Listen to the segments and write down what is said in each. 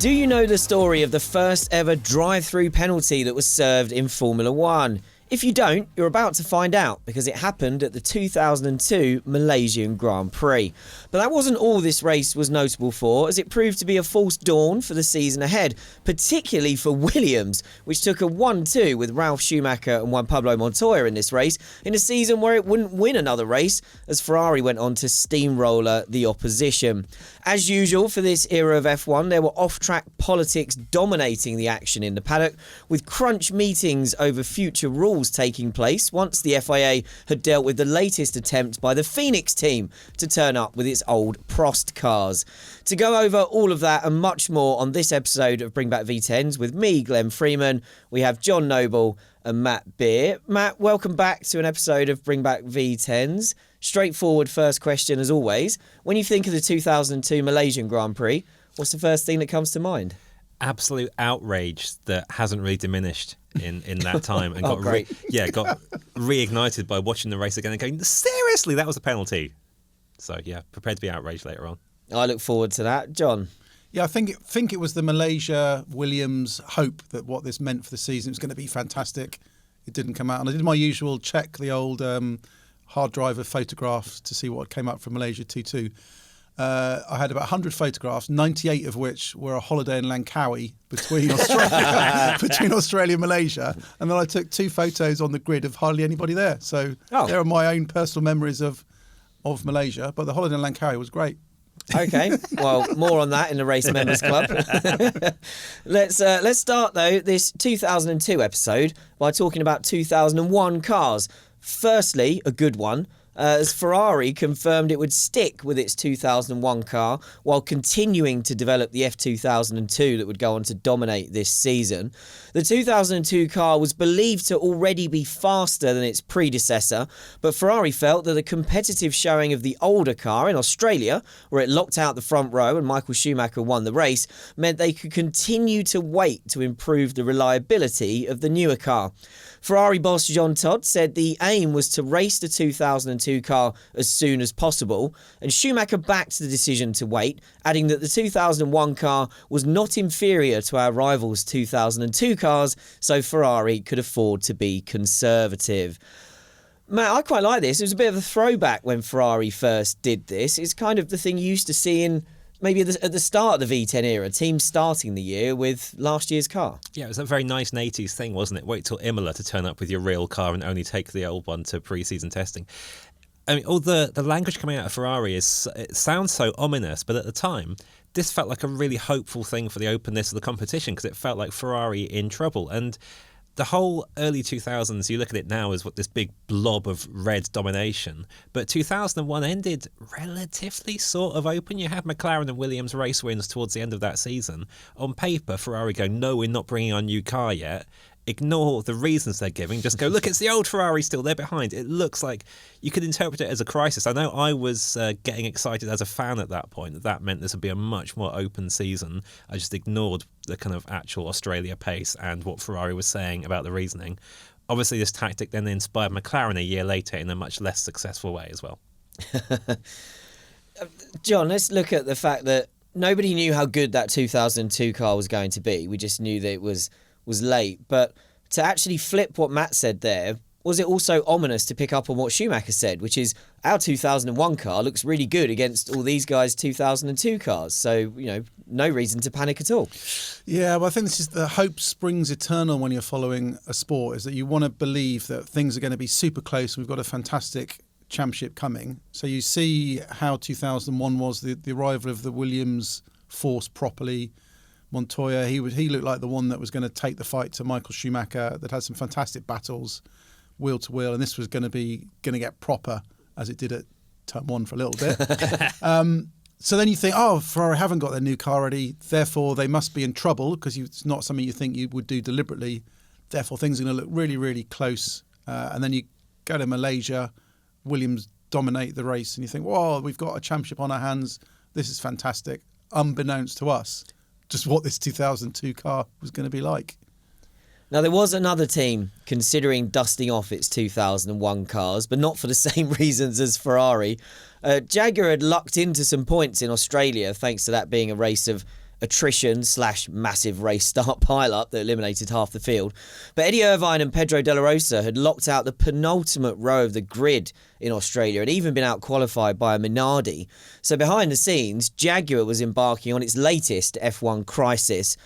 Do you know the story of the first ever drive-through penalty that was served in Formula One? If you don't, you're about to find out, because it happened at the 2002 Malaysian Grand Prix. But that wasn't all this race was notable for, as it proved to be a false dawn for the season ahead, particularly for Williams, which took a 1-2 with Ralf Schumacher and Juan Pablo Montoya in this race, in a season where it wouldn't win another race, as Ferrari went on to steamroller the opposition. As usual for this era of F1, there were off-track politics dominating the action in the paddock, with crunch meetings over future rules taking place once the FIA had dealt with the latest attempt by the Phoenix team to turn up with its old Prost cars. To go over all of that and much more on this episode of Bring Back V10s with me, Glenn Freeman, we have John Noble and Matt Beer. Matt, welcome back to an episode of Bring Back V10s. Straightforward first question as always. When you think of the 2002 Malaysian Grand Prix, what's the first thing that comes to mind? Absolute outrage that hasn't really diminished in that time and got reignited by watching the race again and going, seriously, that was a penalty. So yeah, prepared to be outraged later on. I look forward to that. John? Yeah, I think it was the Malaysia Williams hope that what this meant for the season was going to be fantastic. It didn't come out, and I did my usual check the old hard drive of photographs to see what came up from Malaysia 2-2. I had about 100 photographs, 98 of which were a holiday in Langkawi between Australia and Malaysia. And then I took 2 photos on the grid of hardly anybody there. So there are my own personal memories of Malaysia. But the holiday in Langkawi was great. Okay, well, more on that in the Race Members Club. Let's start, though, this 2002 episode by talking about 2001 cars. Firstly, a good one, as Ferrari confirmed it would stick with its 2001 car while continuing to develop the F2002 that would go on to dominate this season. The 2002 car was believed to already be faster than its predecessor, but Ferrari felt that the competitive showing of the older car in Australia, where it locked out the front row and Michael Schumacher won the race, meant they could continue to wait to improve the reliability of the newer car. Ferrari boss Jean Todt said the aim was to race the 2002 car as soon as possible, and Schumacher backed the decision to wait, adding that the 2001 car was not inferior to our rivals' 2002 cars, so Ferrari could afford to be conservative. Matt, I quite like this. It was a bit of a throwback when Ferrari first did this. It's kind of the thing you used to see in maybe at the start of the V10 era, teams starting the year with last year's car. Yeah, it was a very nice 80s thing, wasn't it? Wait till Imola to turn up with your real car and only take the old one to pre-season testing. I mean, all the language coming out of Ferrari it sounds so ominous, but at the time, this felt like a really hopeful thing for the openness of the competition because it felt like Ferrari in trouble. And the whole early 2000s, you look at it now as what this big blob of red domination, but 2001 ended relatively sort of open. You had McLaren and Williams race wins towards the end of that season. On paper, Ferrari go, no, we're not bringing our new car yet. Ignore the reasons they're giving. Just go, look, it's the old Ferrari still. They're behind. It looks like you could interpret it as a crisis. I know I was getting excited as a fan at that point. That meant this would be a much more open season. I just ignored the kind of actual Australia pace and what Ferrari was saying about the reasoning. Obviously, this tactic then inspired McLaren a year later in a much less successful way as well. John, let's look at the fact that nobody knew how good that 2002 car was going to be. We just knew that it was late, but to actually flip what Matt said there, was it also ominous to pick up on what Schumacher said, which is our 2001 car looks really good against all these guys' 2002 cars, so no reason to panic at all. Yeah, well, I think this is the hope springs eternal when you're following a sport, is that you want to believe that things are going to be super close. We've got a fantastic championship coming, so you see how 2001 was, the arrival of the Williams force properly. Montoya, he looked like the one that was going to take the fight to Michael Schumacher, that had some fantastic battles, wheel to wheel, and this was going to get proper as it did at turn 1 for a little bit. So then you think, Ferrari haven't got their new car ready, therefore they must be in trouble because it's not something you think you would do deliberately. Therefore things are going to look really, really close. And then you go to Malaysia, Williams dominate the race, and you think, well, we've got a championship on our hands. This is fantastic. Unbeknownst to us, just what this 2002 car was going to be like. Now, there was another team considering dusting off its 2001 cars, but not for the same reasons as Ferrari. Jaguar had lucked into some points in Australia, thanks to that being a race of attrition / massive race start pile-up that eliminated half the field. But Eddie Irvine and Pedro de la Rosa had locked out the penultimate row of the grid in Australia and even been out-qualified by a Minardi. So behind the scenes, Jaguar was embarking on its latest F1 crisis.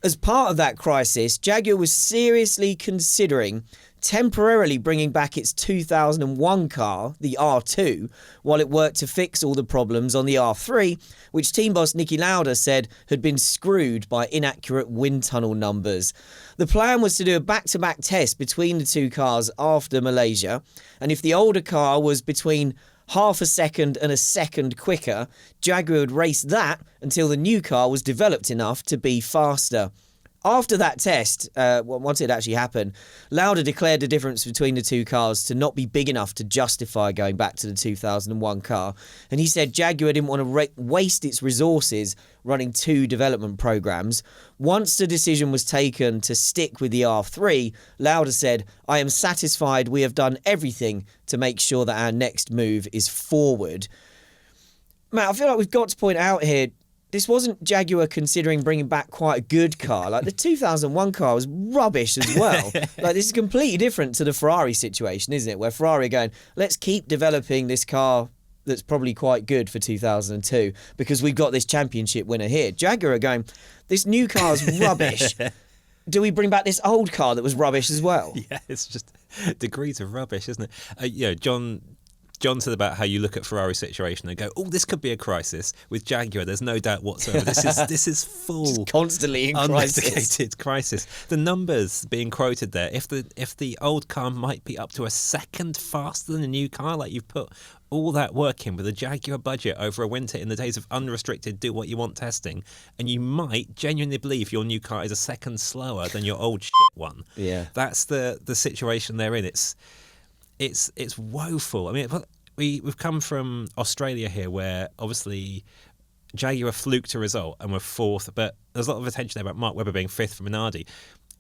As part of that crisis, Jaguar was seriously considering temporarily bringing back its 2001 car, the R2, while it worked to fix all the problems on the R3, which team boss Niki Lauda said had been screwed by inaccurate wind tunnel numbers. The plan was to do a back-to-back test between the two cars after Malaysia, and if the older car was between half a second and a second quicker, Jaguar would race that until the new car was developed enough to be faster. After that test, once it actually happened, Lauda declared the difference between the two cars to not be big enough to justify going back to the 2001 car. And he said Jaguar didn't want to waste its resources running two development programs. Once the decision was taken to stick with the R3, Lauda said, "I am satisfied we have done everything to make sure that our next move is forward." Matt, I feel like we've got to point out here, this wasn't Jaguar considering bringing back quite a good car. Like, the 2001 car was rubbish as well. Like, this is completely different to the Ferrari situation, isn't it? Where Ferrari are going, let's keep developing this car that's probably quite good for 2002 because we've got this championship winner here. Jaguar are going, this new car's rubbish. Do we bring back this old car that was rubbish as well? Yeah, it's just degrees of rubbish, isn't it? John said about how you look at Ferrari's situation and go, "Oh, this could be a crisis." With Jaguar, there's no doubt whatsoever. This is full, just constantly in unmitigated crisis. The numbers being quoted there, if the old car might be up to a second faster than the new car, like you've put all that work in with a Jaguar budget over a winter in the days of unrestricted do what you want testing, and you might genuinely believe your new car is a second slower than your old shit one. Yeah, that's the situation they're in. It's woeful. I mean, we've come from Australia here, where obviously Jaguar fluked a result and were fourth, but there's a lot of attention there about Mark Webber being fifth for Minardi.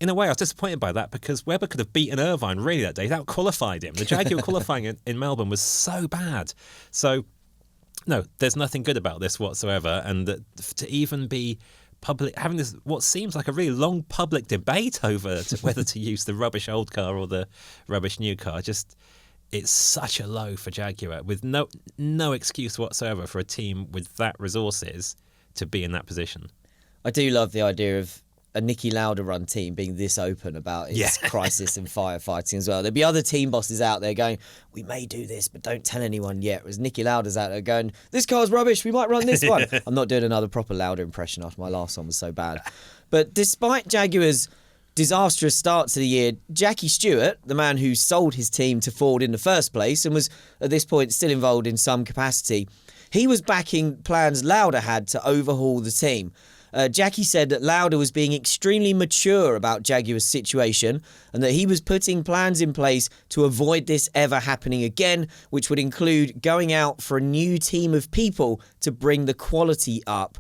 In a way, I was disappointed by that because Webber could have beaten Irvine really that day. He out-qualified him. The Jaguar qualifying in Melbourne was so bad. So, no, there's nothing good about this whatsoever. And to even be having this what seems like a really long public debate over whether to use the rubbish old car or the rubbish new car, it's such a low for Jaguar, with no excuse whatsoever for a team with that resources to be in that position. I do love the idea of a Niki Lauda run team being this open about its crisis and firefighting as well. There'd be other team bosses out there going, "We may do this, but don't tell anyone yet." Whereas Niki Lauda's out there going, "This car's rubbish, we might run this one." I'm not doing another proper Lauda impression after my last one was so bad. But despite Jaguar's disastrous start to the year, Jackie Stewart, the man who sold his team to Ford in the first place and was at this point still involved in some capacity, he was backing plans Lauda had to overhaul the team. Jackie said that Lauda was being extremely mature about Jaguar's situation and that he was putting plans in place to avoid this ever happening again, which would include going out for a new team of people to bring the quality up.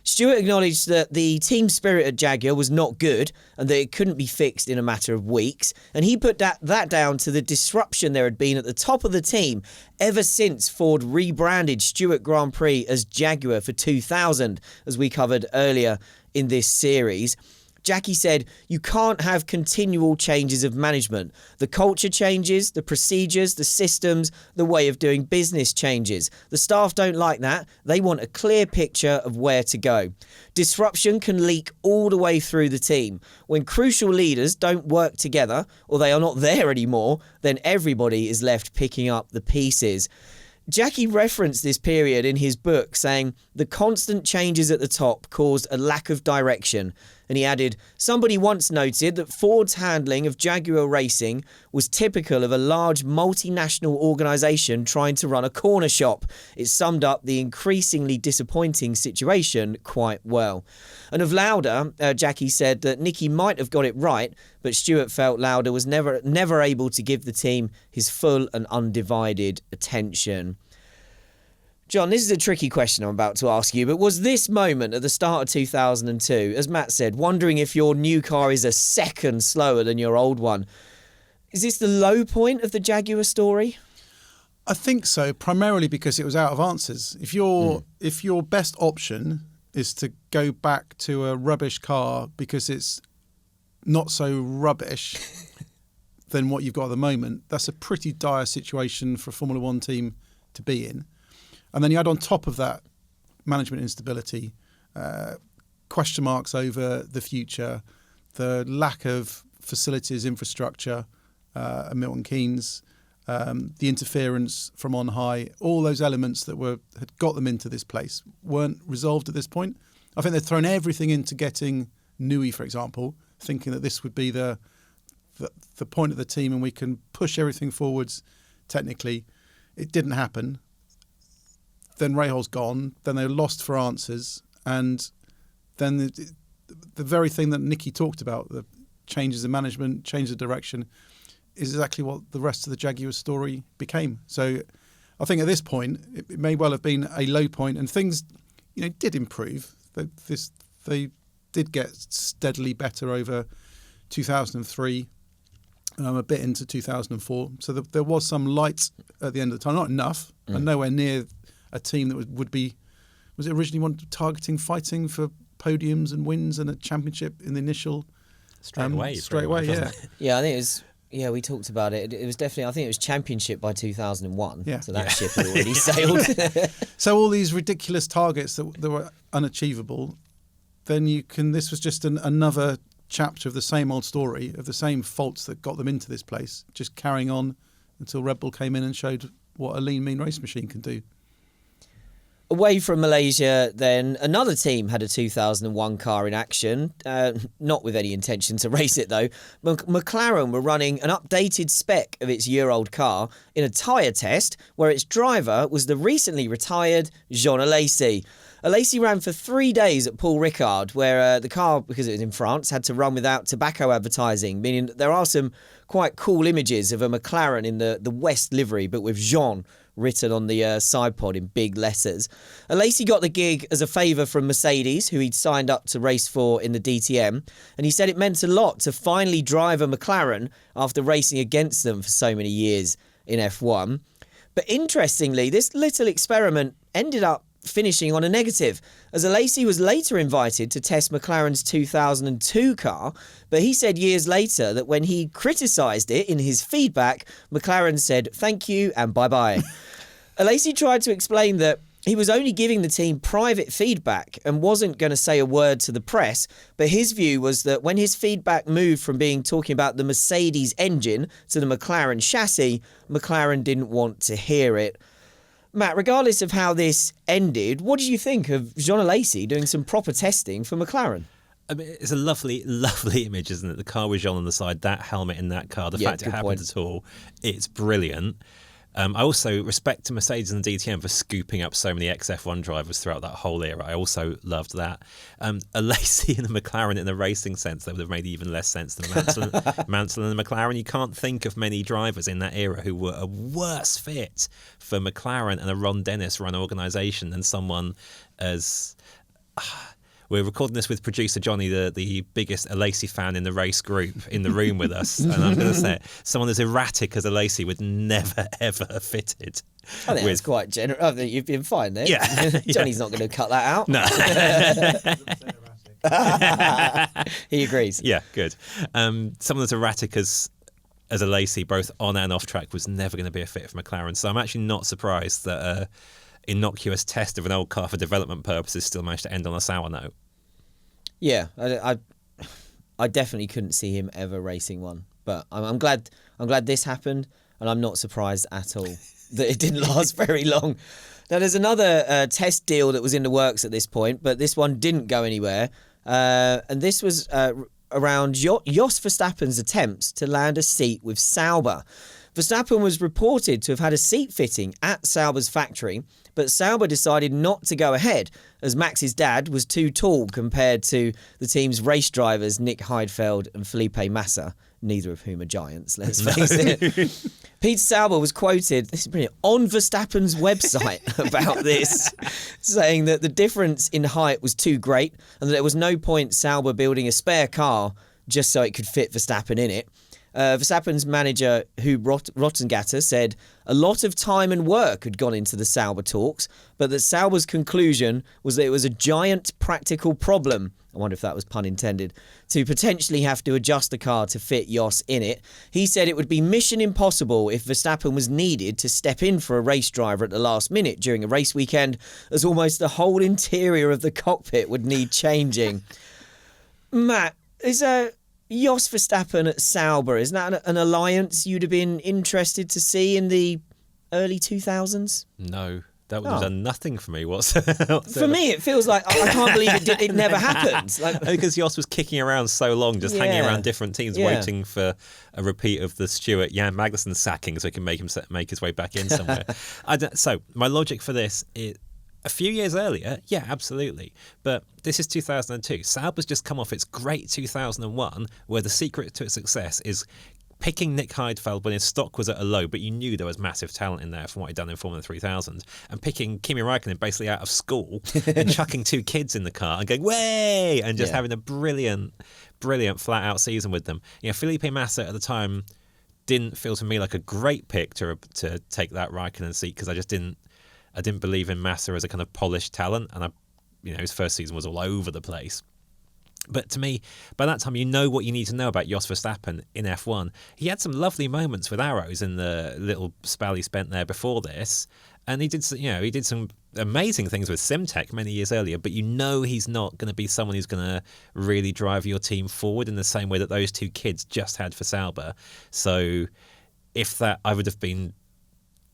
Stewart acknowledged that the team spirit at Jaguar was not good and that it couldn't be fixed in a matter of weeks, and he put that down to the disruption there had been at the top of the team ever since Ford rebranded Stewart Grand Prix as Jaguar for 2000, as we covered earlier in this series. Jackie said, "You can't have continual changes of management. The culture changes, the procedures, the systems, the way of doing business changes. The staff don't like that. They want a clear picture of where to go. Disruption can leak all the way through the team. When crucial leaders don't work together or they are not there anymore, then everybody is left picking up the pieces." Jackie referenced this period in his book, saying the constant changes at the top caused a lack of direction. And he added, "Somebody once noted that Ford's handling of Jaguar racing was typical of a large multinational organisation trying to run a corner shop. It summed up the increasingly disappointing situation quite well." And of Lauda, Jackie said that Niki might have got it right, but Stewart felt Lauda was never able to give the team his full and undivided attention. John, this is a tricky question I'm about to ask you, but was this moment at the start of 2002, as Matt said, wondering if your new car is a second slower than your old one, is this the low point of the Jaguar story? I think so, primarily because it was out of answers. If your best option is to go back to a rubbish car because it's not so rubbish than what you've got at the moment. That's a pretty dire situation for a Formula One team to be in. And then you add on top of that management instability, question marks over the future, the lack of facilities, infrastructure at Milton Keynes, the interference from on high, all those elements that had got them into this place weren't resolved at this point. I think they've thrown everything into getting Nui, for example, thinking that this would be the point of the team and we can push everything forwards technically. It didn't happen. Then Rahul's gone. Then they lost for answers. And then the very thing that Nicky talked about, the changes in management, change of direction, is exactly what the rest of the Jaguar story became. So I think at this point, it may well have been a low point, and things, did improve. They did get steadily better over 2003, a bit into 2004. So there was some light at the end of the tunnel. Not enough, and nowhere near a team that would be. Was it originally targeting fighting for podiums and wins and a championship in the initial? Straight away, yeah. Yeah, I think it was. Yeah, we talked about it. It was definitely. I think it was championship by 2001. Yeah. So that ship had already sailed. So all these ridiculous targets that were unachievable, then this was just another chapter of the same old story, of the same faults that got them into this place, just carrying on until Red Bull came in and showed what a lean, mean race machine can do. Away from Malaysia, then, another team had a 2001 car in action, not with any intention to race it, though. McLaren were running an updated spec of its year-old car in a tyre test where its driver was the recently retired Jean Alesi. Alesi ran for 3 days at Paul Ricard, where the car, because it was in France, had to run without tobacco advertising, meaning that there are some quite cool images of a McLaren in the West livery, but with Jean written on the side pod in big letters. Alesi got the gig as a favour from Mercedes, who he'd signed up to race for in the DTM, and he said it meant a lot to finally drive a McLaren after racing against them for so many years in F1. But interestingly, this little experiment ended up finishing on a negative, as Alesi was later invited to test McLaren's 2002 car, but he said years later that when he criticised it in his feedback, McLaren said thank you and bye-bye. Alesi tried to explain that he was only giving the team private feedback and wasn't going to say a word to the press, but his view was that when his feedback moved from talking about the Mercedes engine to the McLaren chassis, McLaren didn't want to hear it. Matt, regardless of how this ended, what did you think of Jean Alesi doing some proper testing for McLaren? I mean, it's a lovely, lovely image, isn't it? The car with Jean on the side, that helmet in that car, the fact it happened at all, it's brilliant. I also respect to Mercedes and the DTM for scooping up so many ex-F1 drivers throughout that whole era. I also loved that. Alesi and the McLaren in the racing sense, that would have made even less sense than Mansell and the McLaren. You can't think of many drivers in that era who were a worse fit for McLaren and a Ron Dennis run organisation than someone as... We're recording this with producer Johnny, the biggest Alesi fan in the race group, in the room with us. And I'm going to say it, someone as erratic as Alesi would never, ever have fitted. I think that's quite generous. I think you've been fine there. Yeah. Johnny's not going to cut that out. No. He agrees. Yeah, good. Someone as erratic as Alesi, both on and off track, was never going to be a fit for McLaren. So I'm actually not surprised that... innocuous test of an old car for development purposes still managed to end on a sour note. Yeah, I definitely couldn't see him ever racing one, but I'm glad this happened, and I'm not surprised at all that it didn't last very long. Now there's another test deal that was in the works at this point, but this one didn't go anywhere, and this was around Jos Verstappen's attempts to land a seat with Sauber. Verstappen was reported to have had a seat fitting at Sauber's factory, but Sauber decided not to go ahead as Max's dad was too tall compared to the team's race drivers Nick Heidfeld and Felipe Massa, neither of whom are giants, let's face it. Peter Sauber was quoted, this is brilliant, on Verstappen's website about this, saying that the difference in height was too great and that there was no point Sauber building a spare car just so it could fit Verstappen in it. Verstappen's manager, Hub Rottengatter, said a lot of time and work had gone into the Sauber talks, but that Sauber's conclusion was that it was a giant practical problem, I wonder if that was pun intended, to potentially have to adjust the car to fit Jos in it. He said it would be mission impossible if Verstappen was needed to step in for a race driver at the last minute during a race weekend, as almost the whole interior of the cockpit would need changing. Matt, is Jos Verstappen at Sauber, isn't that an alliance you'd have been interested to see in the early 2000s? No. That would have done nothing for me whatsoever. For me, it feels like I can't believe it never happened. Because Jos was kicking around so long, just hanging around different teams, waiting for a repeat of the Stewart Jan Magnussen sacking so he can make his way back in somewhere. So my logic for this is, a few years earlier, yeah, absolutely. But this is 2002. Sauber's just come off its great 2001, where the secret to its success is picking Nick Heidfeld when his stock was at a low, but you knew there was massive talent in there from what he'd done in Formula 3000, and picking Kimi Räikkönen basically out of school and chucking 2 kids in the car and going, way, and just having a brilliant flat-out season with them. Felipe Massa at the time didn't feel to me like a great pick to take that Räikkönen seat, because I didn't believe in Massa as a kind of polished talent, and his first season was all over the place. But to me, by that time, you know what you need to know about Jos Verstappen in F1. He had some lovely moments with arrows in the little spell he spent there before this, and he did some amazing things with Simtech many years earlier. But he's not going to be someone who's going to really drive your team forward in the same way that those 2 kids just had for Sauber. So, I would have been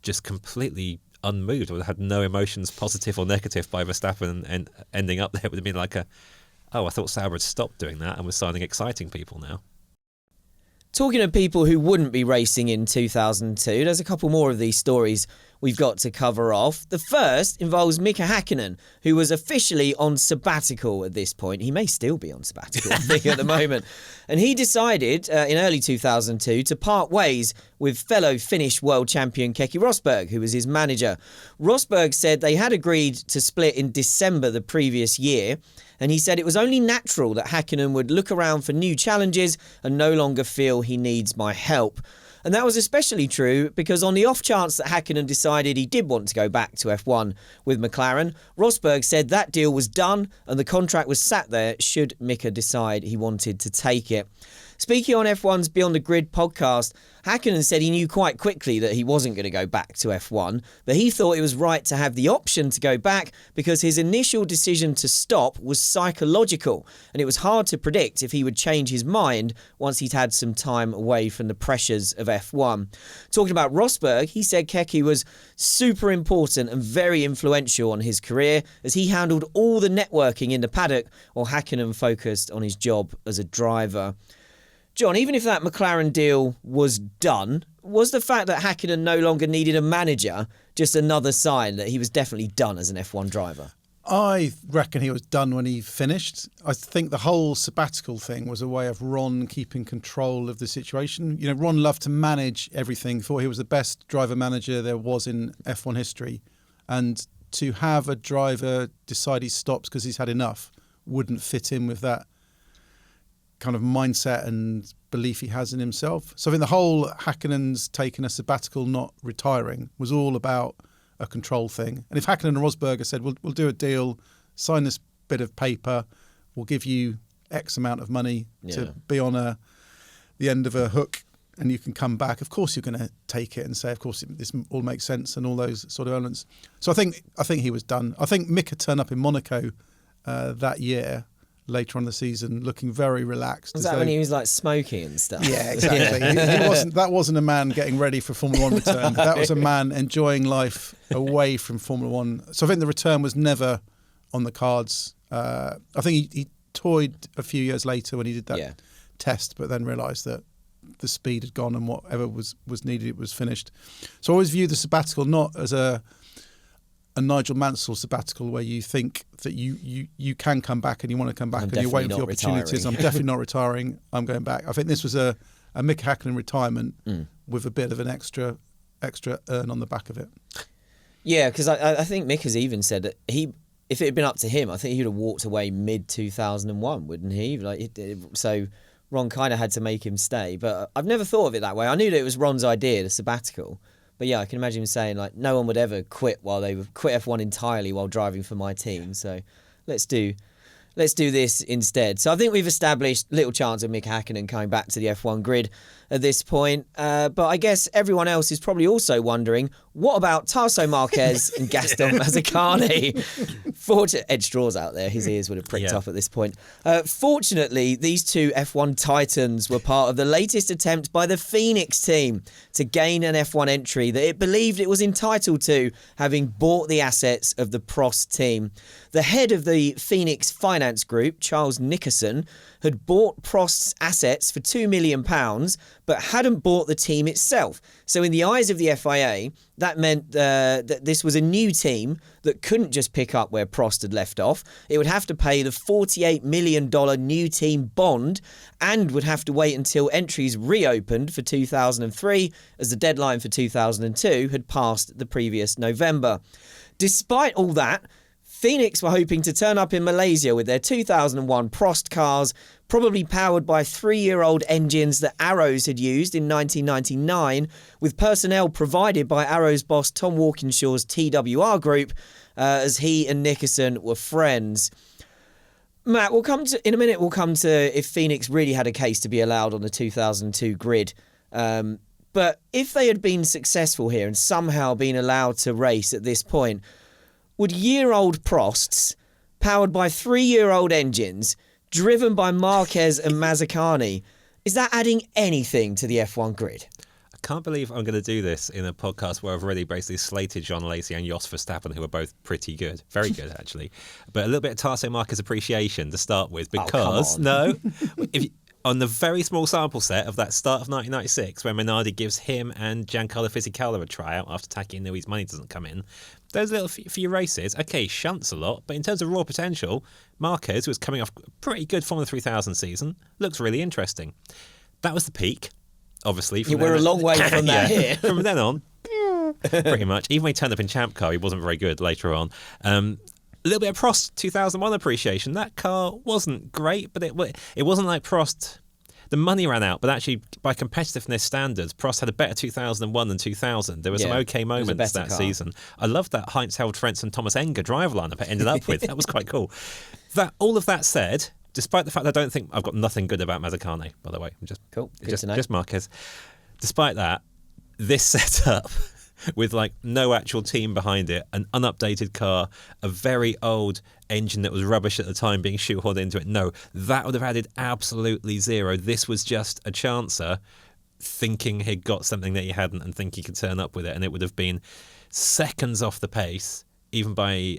just completely unmoved, or had no emotions, positive or negative, by Verstappen and ending up there. It would have been like I thought Sauber had stopped doing that and was signing exciting people now. Talking of people who wouldn't be racing in 2002, there's a couple more of these stories we've got to cover off. The first involves Mika Hakkinen, who was officially on sabbatical at this point. He may still be on sabbatical, I think, at the moment. And he decided in early 2002 to part ways with fellow Finnish world champion Keke Rosberg, who was his manager. Rosberg said they had agreed to split in December the previous year, and he said it was only natural that Hakkinen would look around for new challenges and no longer feel he needs my help. And that was especially true because on the off chance that Hakkinen decided he did want to go back to F1 with McLaren, Rosberg said that deal was done and the contract was sat there should Mika decide he wanted to take it. Speaking on F1's Beyond the Grid podcast, Hakkinen said he knew quite quickly that he wasn't going to go back to F1, but he thought it was right to have the option to go back because his initial decision to stop was psychological, and it was hard to predict if he would change his mind once he'd had some time away from the pressures of F1. Talking about Rosberg, he said Keke was super important and very influential on his career as he handled all the networking in the paddock while Hakkinen focused on his job as a driver. John, even if that McLaren deal was done, was the fact that Hakkinen no longer needed a manager just another sign that he was definitely done as an F1 driver? I reckon he was done when he finished. I think the whole sabbatical thing was a way of Ron keeping control of the situation. Ron loved to manage everything, thought he was the best driver manager there was in F1 history. And to have a driver decide he stops because he's had enough wouldn't fit in with that kind of mindset and belief he has in himself. So I think the whole Hakkinen's taking a sabbatical, not retiring, was all about a control thing. And if Hakkinen and Rosberg said, we'll do a deal, sign this bit of paper, we'll give you X amount of money to be on the end of a hook and you can come back, of course you're going to take it and say, of course, this all makes sense and all those sort of elements. So I think he was done. I think Mika turned up in Monaco that year, later on in the season, looking very relaxed. Was that when he was like smoking and stuff? Yeah, exactly. That wasn't a man getting ready for Formula 1 return. That was a man enjoying life away from Formula 1. So I think the return was never on the cards. I think he toyed a few years later when he did that test, but then realised that the speed had gone and whatever was needed, it was finished. So I always view the sabbatical not as a Nigel Mansell sabbatical where you think that you can come back and you want to come back and you're waiting for the opportunities. I'm definitely not retiring. I'm going back. I think this was a Mika Hakkinen retirement with a bit of an extra earn on the back of it. Yeah, because I think Mick has even said that if it had been up to him, I think he would have walked away mid-2001, wouldn't he? So Ron kind of had to make him stay. But I've never thought of it that way. I knew that it was Ron's idea, the sabbatical. But yeah, I can imagine him saying, like, no one would ever quit F1 entirely while driving for my team. So let's do this instead. So I think we've established little chance of Mick Hakkinen coming back to the F1 grid at this point. But I guess everyone else is probably also wondering, what about Tarso Marquez and Gaston Mazzacani? Ed Straw's out there. His ears would have pricked up at this point. Fortunately, these two F1 titans were part of the latest attempt by the Phoenix team to gain an F1 entry that it believed it was entitled to, having bought the assets of the Prost team. The head of the Phoenix finance group, Charles Nickerson, had bought Prost's assets for £2 million, but hadn't bought the team itself. So in the eyes of the FIA, that meant that this was a new team that couldn't just pick up where Prost had left off. It would have to pay the $48 million new team bond and would have to wait until entries reopened for 2003, as the deadline for 2002 had passed the previous November. Despite all that, Phoenix were hoping to turn up in Malaysia with their 2001 Prost cars, probably powered by 3-year-old engines that Arrows had used in 1999, with personnel provided by Arrows boss Tom Walkinshaw's TWR group, as he and Nickerson were friends. Matt, in a minute we'll come to if Phoenix really had a case to be allowed on the 2002 grid. But if they had been successful here and somehow been allowed to race at this point, would year-old Prosts, powered by 3-year-old engines, driven by Marquez and Mazzacani, is that adding anything to the F1 grid? I can't believe I'm going to do this in a podcast where I've already basically slated John Alesi and Jos Verstappen, who are both pretty good. Very good, actually. But a little bit of Tarso Marquez appreciation to start with, because, on the very small sample set of that start of 1996, where Minardi gives him and Giancarlo Fisichella a tryout after Taki knew his money doesn't come in, those little few races, okay, shunts a lot, but in terms of raw potential, Marquez, who was coming off a pretty good Formula 3000 season, looks really interesting. That was the peak, obviously. We're a long way from that here. From then on, pretty much. Even when he turned up in Champ Car, he wasn't very good later on. A little bit of Prost 2001 appreciation. That car wasn't great, but it wasn't like Prost. The money ran out, but actually, by competitiveness standards, Prost had a better 2001 than 2000. There were some okay moments that season. I loved that Heinz Held Frenz and Thomas Enger driver lineup it ended up with. That was quite cool. All of that said, despite the fact that I don't think I've got nothing good about Mazzacani, by the way, just Marquez. Despite that, this setup with like no actual team behind it, an unupdated car, a very old engine that was rubbish at the time being shoehorned into it. No, that would have added absolutely zero. This was just a chancer thinking he'd got something that he hadn't and think he could turn up with it, and it would have been seconds off the pace, even by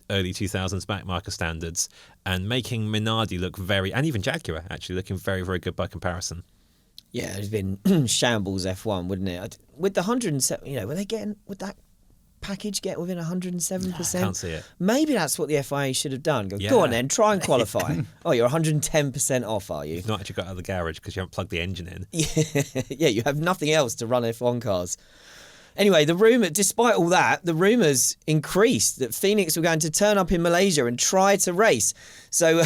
early 2000s backmarker standards, and making Minardi look and even Jaguar actually looking very, very good by comparison. Yeah, it'd been shambles F1, wouldn't it? With the 107, would that package get within 107%? I can't see it. Maybe that's what the FIA should have done. Go on then, try and qualify. Oh, you're 110% off, are you? You've not actually got out of the garage because you haven't plugged the engine in. Yeah, you have nothing else to run F1 cars. Anyway, despite all that, the rumours increased that Phoenix were going to turn up in Malaysia and try to race. So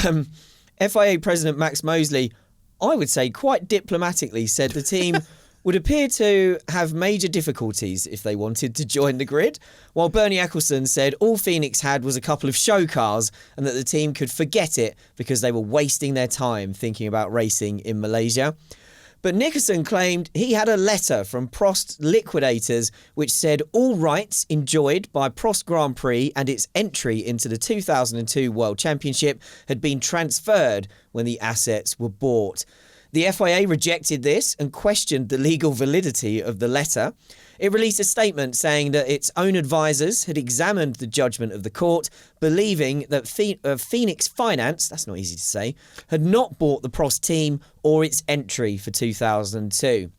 FIA President Max Mosley, I would say quite diplomatically, said the team would appear to have major difficulties if they wanted to join the grid, while Bernie Ecclestone said all Phoenix had was a couple of show cars and that the team could forget it because they were wasting their time thinking about racing in Malaysia. But Nickerson claimed he had a letter from Prost liquidators which said all rights enjoyed by Prost Grand Prix and its entry into the 2002 World Championship had been transferred when the assets were bought. The FIA rejected this and questioned the legal validity of the letter. It released a statement saying that its own advisors had examined the judgment of the court, believing that Phoenix Finance, that's not easy to say, had not bought the Prost team or its entry for 2002.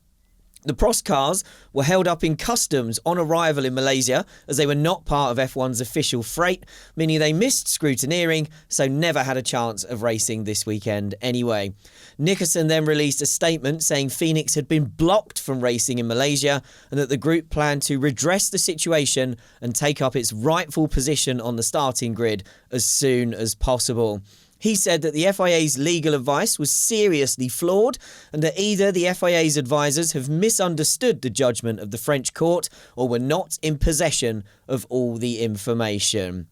The Prost cars were held up in customs on arrival in Malaysia as they were not part of F1's official freight, meaning they missed scrutineering, so never had a chance of racing this weekend anyway. Nickerson then released a statement saying Phoenix had been blocked from racing in Malaysia and that the group planned to redress the situation and take up its rightful position on the starting grid as soon as possible. He said that the FIA's legal advice was seriously flawed and that either the FIA's advisors have misunderstood the judgment of the French court or were not in possession of all the information.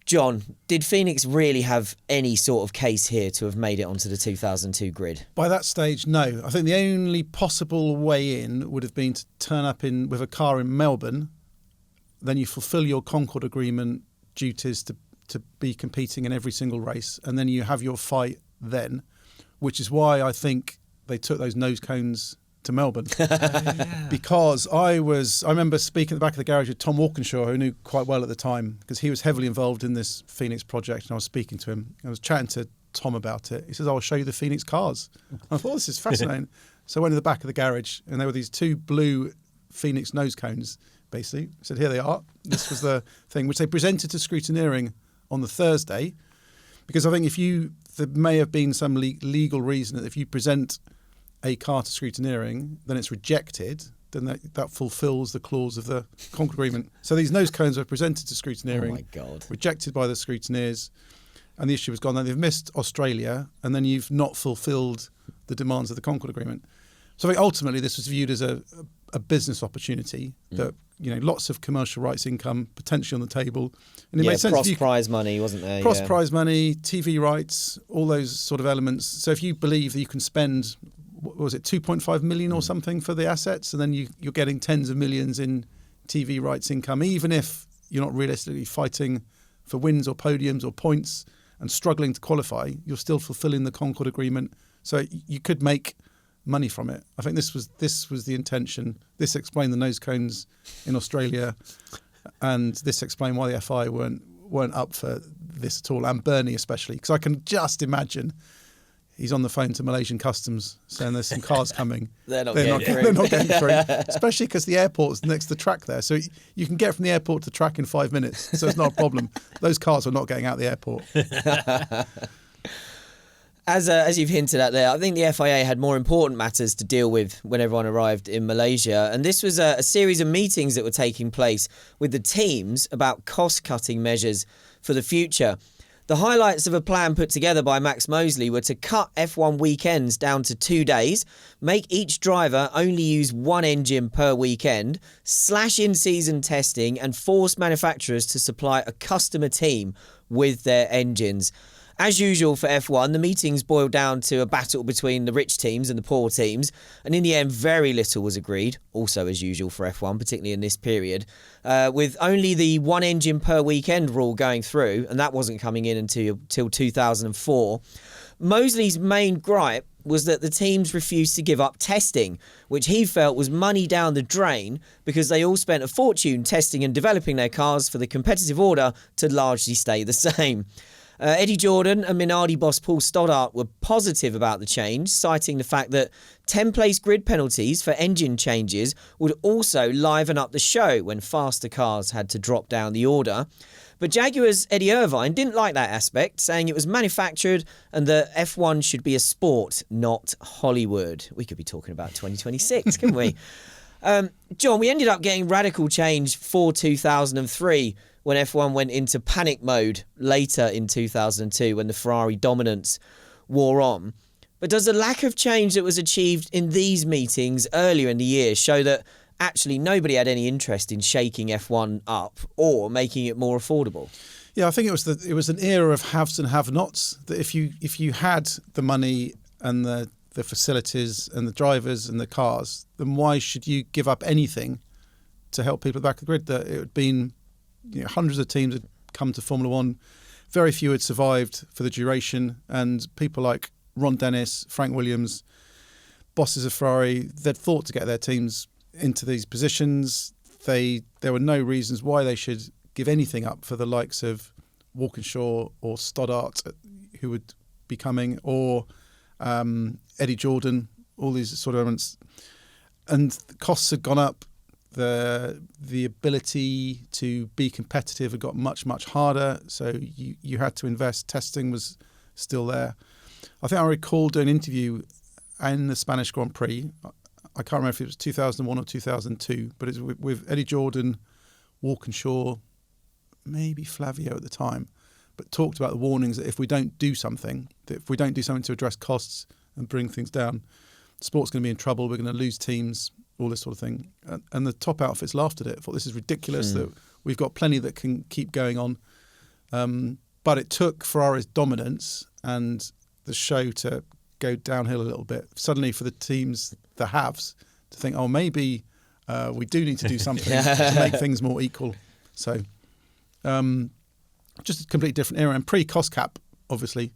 John, did Phoenix really have any sort of case here to have made it onto the 2002 grid? By that stage, no. I think the only possible way in would have been to turn up with a car in Melbourne. Then you fulfil your Concord Agreement duties to be competing in every single race, and then you have your fight then, which is why I think they took those nose cones to Melbourne. Because I remember speaking at the back of the garage with Tom Walkinshaw, who I knew quite well at the time, because he was heavily involved in this Phoenix project, and I was speaking to him. I was chatting to Tom about it. He says, I'll show you the Phoenix cars. I thought, this is fascinating. So I went to the back of the garage, and there were these two blue Phoenix nose cones, basically. I said, here they are. This was the thing, which they presented to scrutineering on the Thursday, because I think there may have been some legal reason that if you present a car to scrutineering, then it's rejected, then that fulfills the clause of the Concord Agreement. So these nose cones were presented to scrutineering, Oh my God. rejected by the scrutineers, and the issue was gone. Now they've missed Australia, and then you've not fulfilled the demands of the Concord Agreement. So I think ultimately this was viewed as a business opportunity that, lots of commercial rights income potentially on the table. And it made sense. Prost prize money, wasn't there? Prost prize money, TV rights, all those sort of elements. So if you believe that you can spend, what was it, 2.5 million or something for the assets, and then you're getting tens of millions in TV rights income, even if you're not realistically fighting for wins or podiums or points and struggling to qualify, you're still fulfilling the Concord Agreement. So you could make money from it. I think this was the intention. This explained the nose cones in Australia, and this explained why the FI weren't up for this at all, and Bernie especially, because I can just imagine he's on the phone to Malaysian Customs saying there's some cars coming. They're not getting through, especially because the airport's next to the track there, so you can get from the airport to the track in 5 minutes, so it's not a problem. Those cars are not getting out of the airport. As you've hinted at there, I think the FIA had more important matters to deal with when everyone arrived in Malaysia. And this was a series of meetings that were taking place with the teams about cost-cutting measures for the future. The highlights of a plan put together by Max Mosley were to cut F1 weekends down to 2 days, make each driver only use one engine per weekend, slash in-season testing, and force manufacturers to supply a customer team with their engines. As usual for F1, the meetings boiled down to a battle between the rich teams and the poor teams, and in the end very little was agreed, also as usual for F1, particularly in this period, with only the one engine per weekend rule going through, and that wasn't coming in until 2004. Mosley's main gripe was that the teams refused to give up testing, which he felt was money down the drain because they all spent a fortune testing and developing their cars for the competitive order to largely stay the same. Eddie Jordan and Minardi boss Paul Stoddart were positive about the change, citing the fact that 10-place grid penalties for engine changes would also liven up the show when faster cars had to drop down the order. But Jaguar's Eddie Irvine didn't like that aspect, saying it was manufactured and that F1 should be a sport, not Hollywood. We could be talking about 2026, couldn't we? John, we ended up getting radical change for 2003 when F1 went into panic mode later in 2002 when the Ferrari dominance wore on. But does the lack of change that was achieved in these meetings earlier in the year show that actually nobody had any interest in shaking F1 up or making it more affordable? Yeah, I think it was an era of haves and have-nots. That if you had the money and the facilities and the drivers and the cars, then why should you give up anything to help people at the back of the grid? That it had been, hundreds of teams had come to Formula One, very few had survived for the duration, and people like Ron Dennis, Frank Williams, bosses of Ferrari, they'd thought to get their teams into these positions. There were no reasons why they should give anything up for the likes of Walkinshaw or Stoddart, who would be coming, or Eddie Jordan, all these sort of elements. And the costs had gone up. The ability to be competitive had got much, much harder. So you had to invest. Testing was still there. I think I recall doing an interview in the Spanish Grand Prix. I can't remember if it was 2001 or 2002, but it was with Eddie Jordan, Walkinshaw, maybe Flavio at the time. but talked about the warnings that if we don't do something to address costs and bring things down, sport's going to be in trouble. We're going to lose teams, all this sort of thing. And the top outfits laughed at it. Thought this is ridiculous. That we've got plenty that can keep going on. But it took Ferrari's dominance and the show to go downhill a little bit. Suddenly, for the teams, the haves, to think, oh, maybe we do need to do something to make things more equal. So, just a completely different era. And pre-cost cap, obviously,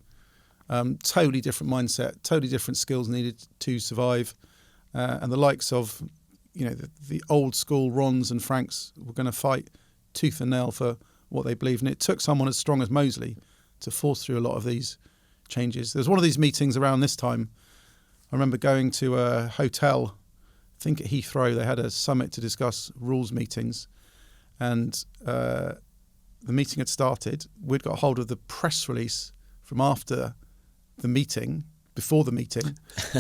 totally different mindset, totally different skills needed to survive. And the likes of, the old school Rons and Franks were going to fight tooth and nail for what they believe. And it took someone as strong as Mosley to force through a lot of these changes. There was one of these meetings around this time. I remember going to a hotel, I think at Heathrow. They had a summit to discuss rules meetings. And the meeting had started. We'd got hold of the press release from after the meeting, before the meeting.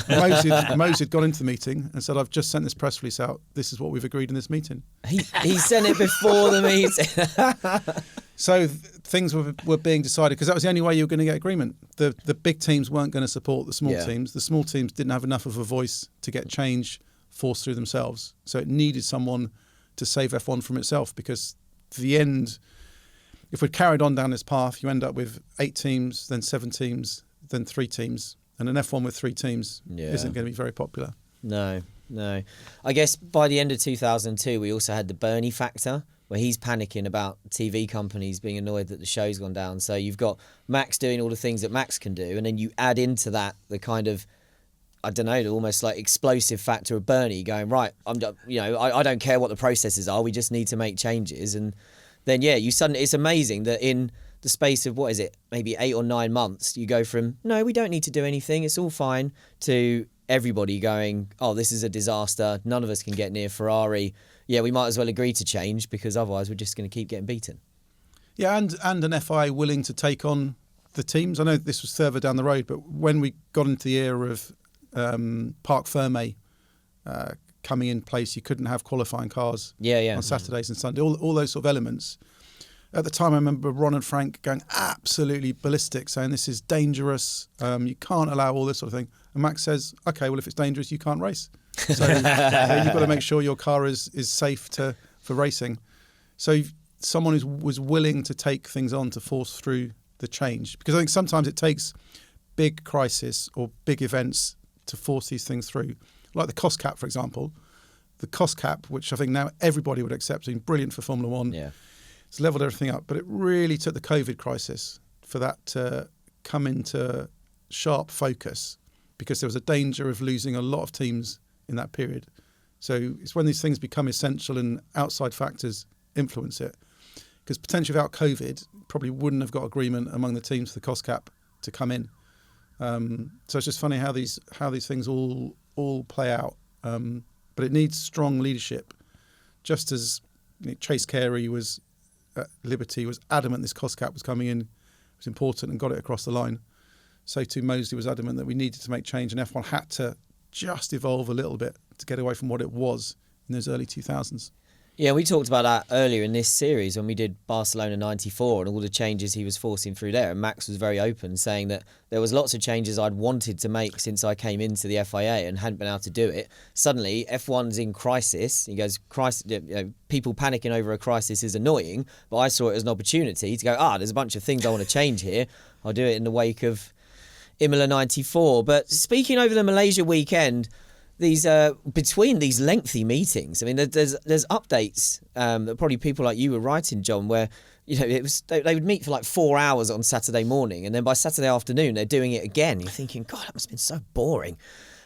Mose had gone into the meeting and said, I've just sent this press release out. This is what we've agreed in this meeting. He sent it before the meeting. So things were being decided because that was the only way you were going to get agreement. The big teams weren't going to support the small teams. The small teams didn't have enough of a voice to get change forced through themselves. So it needed someone to save F1 from itself, because the end, if we'd carried on down this path, you end up with 8 teams, then 7 teams, then 3 teams. And an F1 with 3 teams isn't going to be very popular. No. I guess by the end of 2002, we also had the Bernie factor, where he's panicking about TV companies being annoyed that the show's gone down. So you've got Max doing all the things that Max can do, and then you add into that the kind of, I don't know, almost like explosive factor of Bernie going, right, I don't care what the processes are, we just need to make changes. And then, it's amazing that in the space of, what is it, maybe 8 or 9 months, you go from, no, we don't need to do anything, it's all fine, to everybody going, oh, this is a disaster, none of us can get near Ferrari. Yeah, we might as well agree to change, because otherwise we're just going to keep getting beaten. Yeah, and an FIA willing to take on the teams. I know this was further down the road, but when we got into the era of Parc Fermé coming in place, you couldn't have qualifying cars on Saturdays and Sundays, all those sort of elements. At the time, I remember Ron and Frank going absolutely ballistic, saying this is dangerous, you can't allow all this sort of thing. And Max says, okay, well, if it's dangerous, you can't race. So you've got to make sure your car is safe for racing. So someone who was willing to take things on to force through the change. Because I think sometimes it takes big crisis or big events to force these things through. Like the cost cap, for example. The cost cap, which I think now everybody would accept, being brilliant for Formula One. Yeah. It's leveled everything up, but it really took the COVID crisis for that to come into sharp focus, because there was a danger of losing a lot of teams in that period. So it's when these things become essential and outside factors influence it. Because potentially without COVID, probably wouldn't have got agreement among the teams for the cost cap to come in. So it's just funny how these things all play out. But it needs strong leadership, just as Chase Carey was. Liberty was adamant this cost cap was coming in, was important, and got it across the line. So too Mosley was adamant that we needed to make change, and F1 had to just evolve a little bit to get away from what it was in those early 2000s. Yeah, we talked about that earlier in this series when we did Barcelona 94 and all the changes he was forcing through there. And Max was very open, saying that there was lots of changes I'd wanted to make since I came into the FIA and hadn't been able to do it. Suddenly, F1's in crisis. He goes, people panicking over a crisis is annoying, but I saw it as an opportunity to go, there's a bunch of things I want to change here. I'll do it in the wake of Imola 94. But speaking over the Malaysia weekend, these between these lengthy meetings, I mean, there's updates that probably people like you were writing, John, where it was they would meet for like 4 hours on Saturday morning, and then by Saturday afternoon they're doing it again. You're thinking, God, that must have been so boring.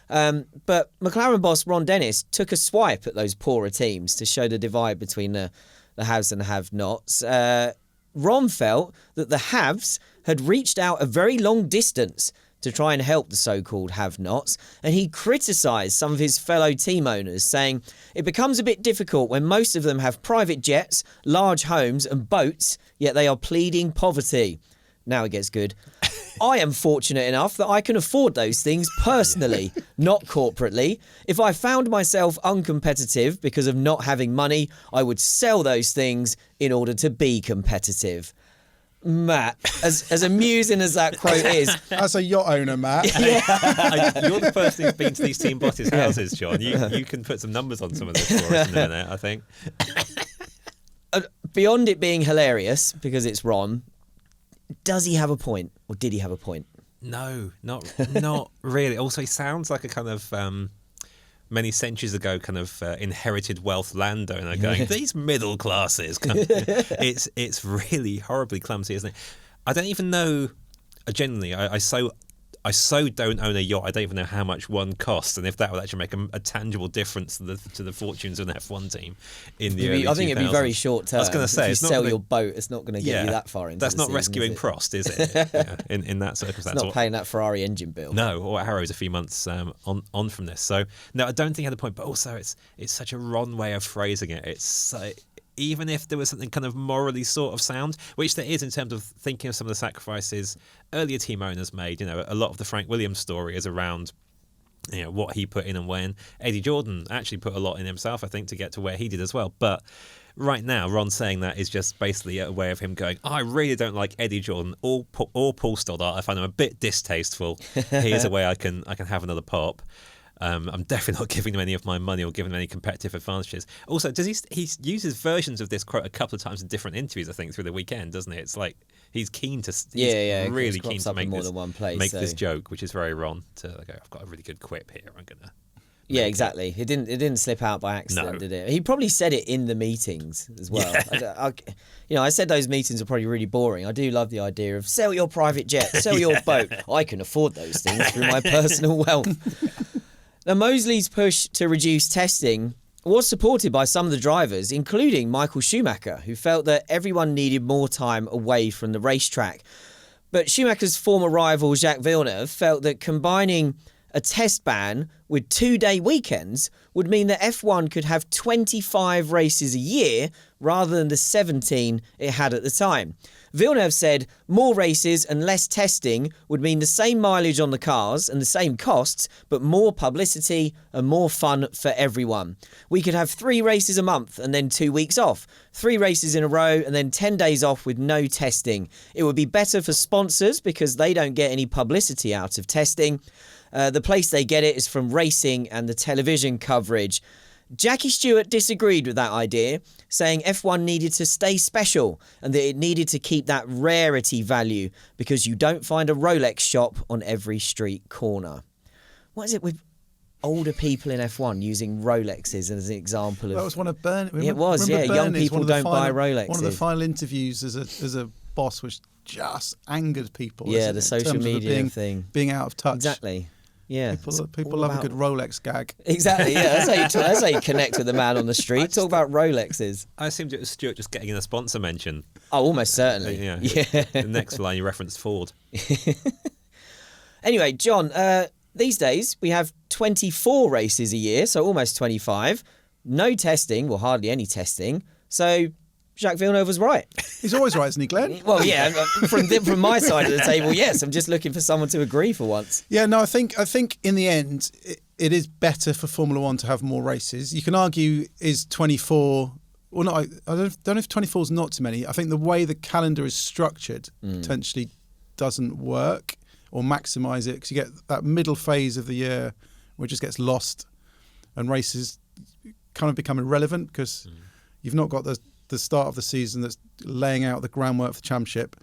But McLaren boss Ron Dennis took a swipe at those poorer teams to show the divide between the haves and the have-nots. Ron felt that the haves had reached out a very long distance to try and help the so-called have-nots, and he criticised some of his fellow team owners, saying, it becomes a bit difficult when most of them have private jets, large homes and boats, yet they are pleading poverty. Now it gets good. I am fortunate enough that I can afford those things personally, not corporately. If I found myself uncompetitive because of not having money, I would sell those things in order to be competitive. Matt, as amusing as that quote is, As a yacht owner, Matt. You're the person who's been to these team bosses' houses, John. You can put some numbers on some of this for us in a minute, I think. beyond it being hilarious, because it's Ron, does he have a point? Or did he have a point? No, not really. Also, he sounds like a kind of many centuries ago kind of inherited wealth landowner going, these middle classes. It's really horribly clumsy, isn't it? I don't even know. Genuinely, I so don't own a yacht. I don't even know how much one costs, and if that would actually make a tangible difference to the fortunes of an F1 team in the early 2000s. I think it'd be very short term. I was going to say, if you sell your boat, it's not going to get you that far into that's the not season, rescuing is it? Prost, is it? Yeah, in that circumstance, It's not paying that Ferrari engine bill. No, or Arrow's a few months on from this. So no, I don't think he had a point. But also, it's such a Ron way of phrasing it. It's even if there was something kind of morally sort of sound, which there is in terms of thinking of some of the sacrifices earlier team owners made. You know, a lot of the Frank Williams story is around, you know, what he put in and when. Eddie Jordan actually put a lot in himself, I think, to get to where he did as well. But right now, Ron saying that is just basically a way of him going, I really don't like Eddie Jordan or Paul Stoddart. I find him a bit distasteful. Here's a way I can have another pop. I'm definitely not giving him any of my money or giving him any competitive advantages. Also, does he uses versions of this quote a couple of times in different interviews, I think, through the weekend, doesn't he? It's like he's keen to really keen to make this joke, which is very Ron, to go, I've got a really good quip here, I'm gonna exactly. It didn't slip out by accident, did it? He probably said it in the meetings as well. Yeah. I said those meetings are probably really boring. I do love the idea of sell your private jet, sell your boat. I can afford those things through my personal wealth. Now, Mosley's push to reduce testing was supported by some of the drivers, including Michael Schumacher, who felt that everyone needed more time away from the racetrack. But Schumacher's former rival Jacques Villeneuve felt that combining a test ban with 2-day weekends would mean that F1 could have 25 races a year rather than the 17 it had at the time. Villeneuve said more races and less testing would mean the same mileage on the cars and the same costs, but more publicity and more fun for everyone. We could have 3 races a month and then 2 weeks off, 3 races in a row and then 10 days off with no testing. It would be better for sponsors because they don't get any publicity out of testing. The place they get it is from racing and the television coverage. Jackie Stewart disagreed with that idea, saying F1 needed to stay special and that it needed to keep that rarity value because you don't find a Rolex shop on every street corner. What is it with older people in F1 using Rolexes as an example of... That was one of Bernie. It was, yeah. Young people don't buy Rolexes. One of the final interviews as a boss, which just angered people. Yeah, the social media thing. Being out of touch. Exactly. Yeah, people love a good Rolex gag. Exactly. Yeah, that's how you connect with the man on the street. Talk about Rolexes. I assumed it was Stuart just getting in a sponsor mention. Oh, almost certainly. Yeah. The next line you referenced Ford. Anyway, John, these days we have 24 races a year, so almost 25. No testing, well, hardly any testing. So Jacques Villeneuve was right. He's always right, isn't he, Glenn? Well, yeah, from my side of the table, yes. I'm just looking for someone to agree for once. Yeah, no, I think in the end, it is better for Formula One to have more races. You can argue, is 24... Well, no, I don't know if 24 is not too many. I think the way the calendar is structured potentially doesn't work or maximise it because you get that middle phase of the year where it just gets lost and races kind of become irrelevant because you've not got the start of the season that's laying out the groundwork for the championship.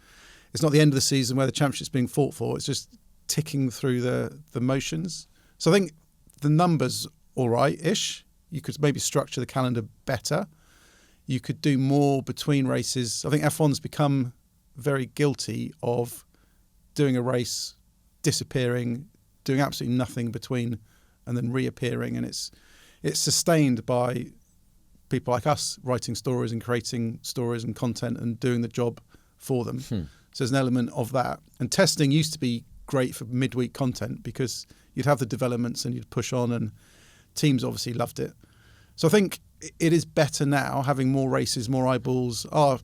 It's not the end of the season where the championship's being fought for. It's just ticking through the motions. So I think the numbers all right-ish. You could maybe structure the calendar better. You could do more between races. I think F1's become very guilty of doing a race, disappearing, doing absolutely nothing between and then reappearing. And it's sustained by people like us writing stories and creating stories and content and doing the job for them. So there's an element of that. And testing used to be great for midweek content because you'd have the developments and you'd push on and teams obviously loved it. So I think it is better now having more races, more eyeballs. There's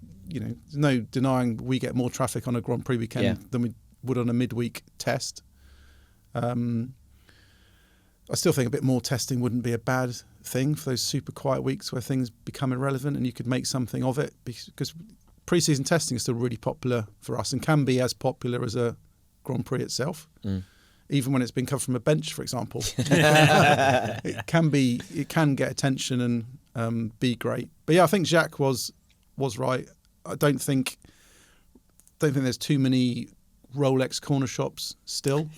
no denying we get more traffic on a Grand Prix weekend than we would on a midweek test. I still think a bit more testing wouldn't be a bad thing for those super quiet weeks where things become irrelevant and you could make something of it because pre-season testing is still really popular for us and can be as popular as a Grand Prix itself. Even when it's been covered from a bench, for example. It can get attention and be great. But yeah, I think Jacques was right. I don't think there's too many Rolex corner shops still.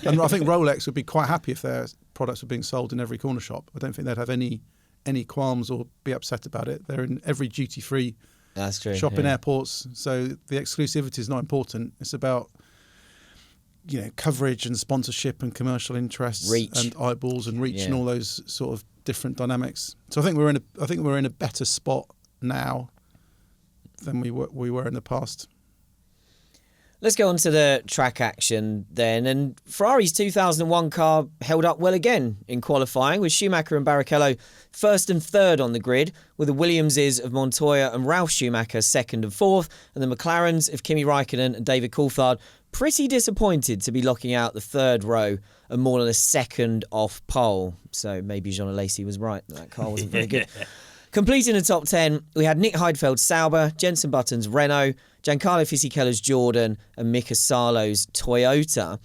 And I think Rolex would be quite happy if their products were being sold in every corner shop. I don't think they'd have any qualms or be upset about it. They're in every duty-free shop in airports. So the exclusivity is not important. It's about coverage and sponsorship and commercial interests, reach and eyeballs and reach and all those sort of different dynamics. So I think we're in a better spot now than we were in the past. Let's go on to the track action then. And Ferrari's 2001 car held up well again in qualifying, with Schumacher and Barrichello first and third on the grid, with the Williamses of Montoya and Ralf Schumacher second and fourth, and the McLarens of Kimi Raikkonen and David Coulthard pretty disappointed to be locking out the third row and more than a second off pole. So maybe Jean Alesi was right. That car wasn't very good. Completing the top 10, we had Nick Heidfeld's Sauber, Jenson Button's Renault, Giancarlo Fisichella's Jordan and Mika Salo's Toyota.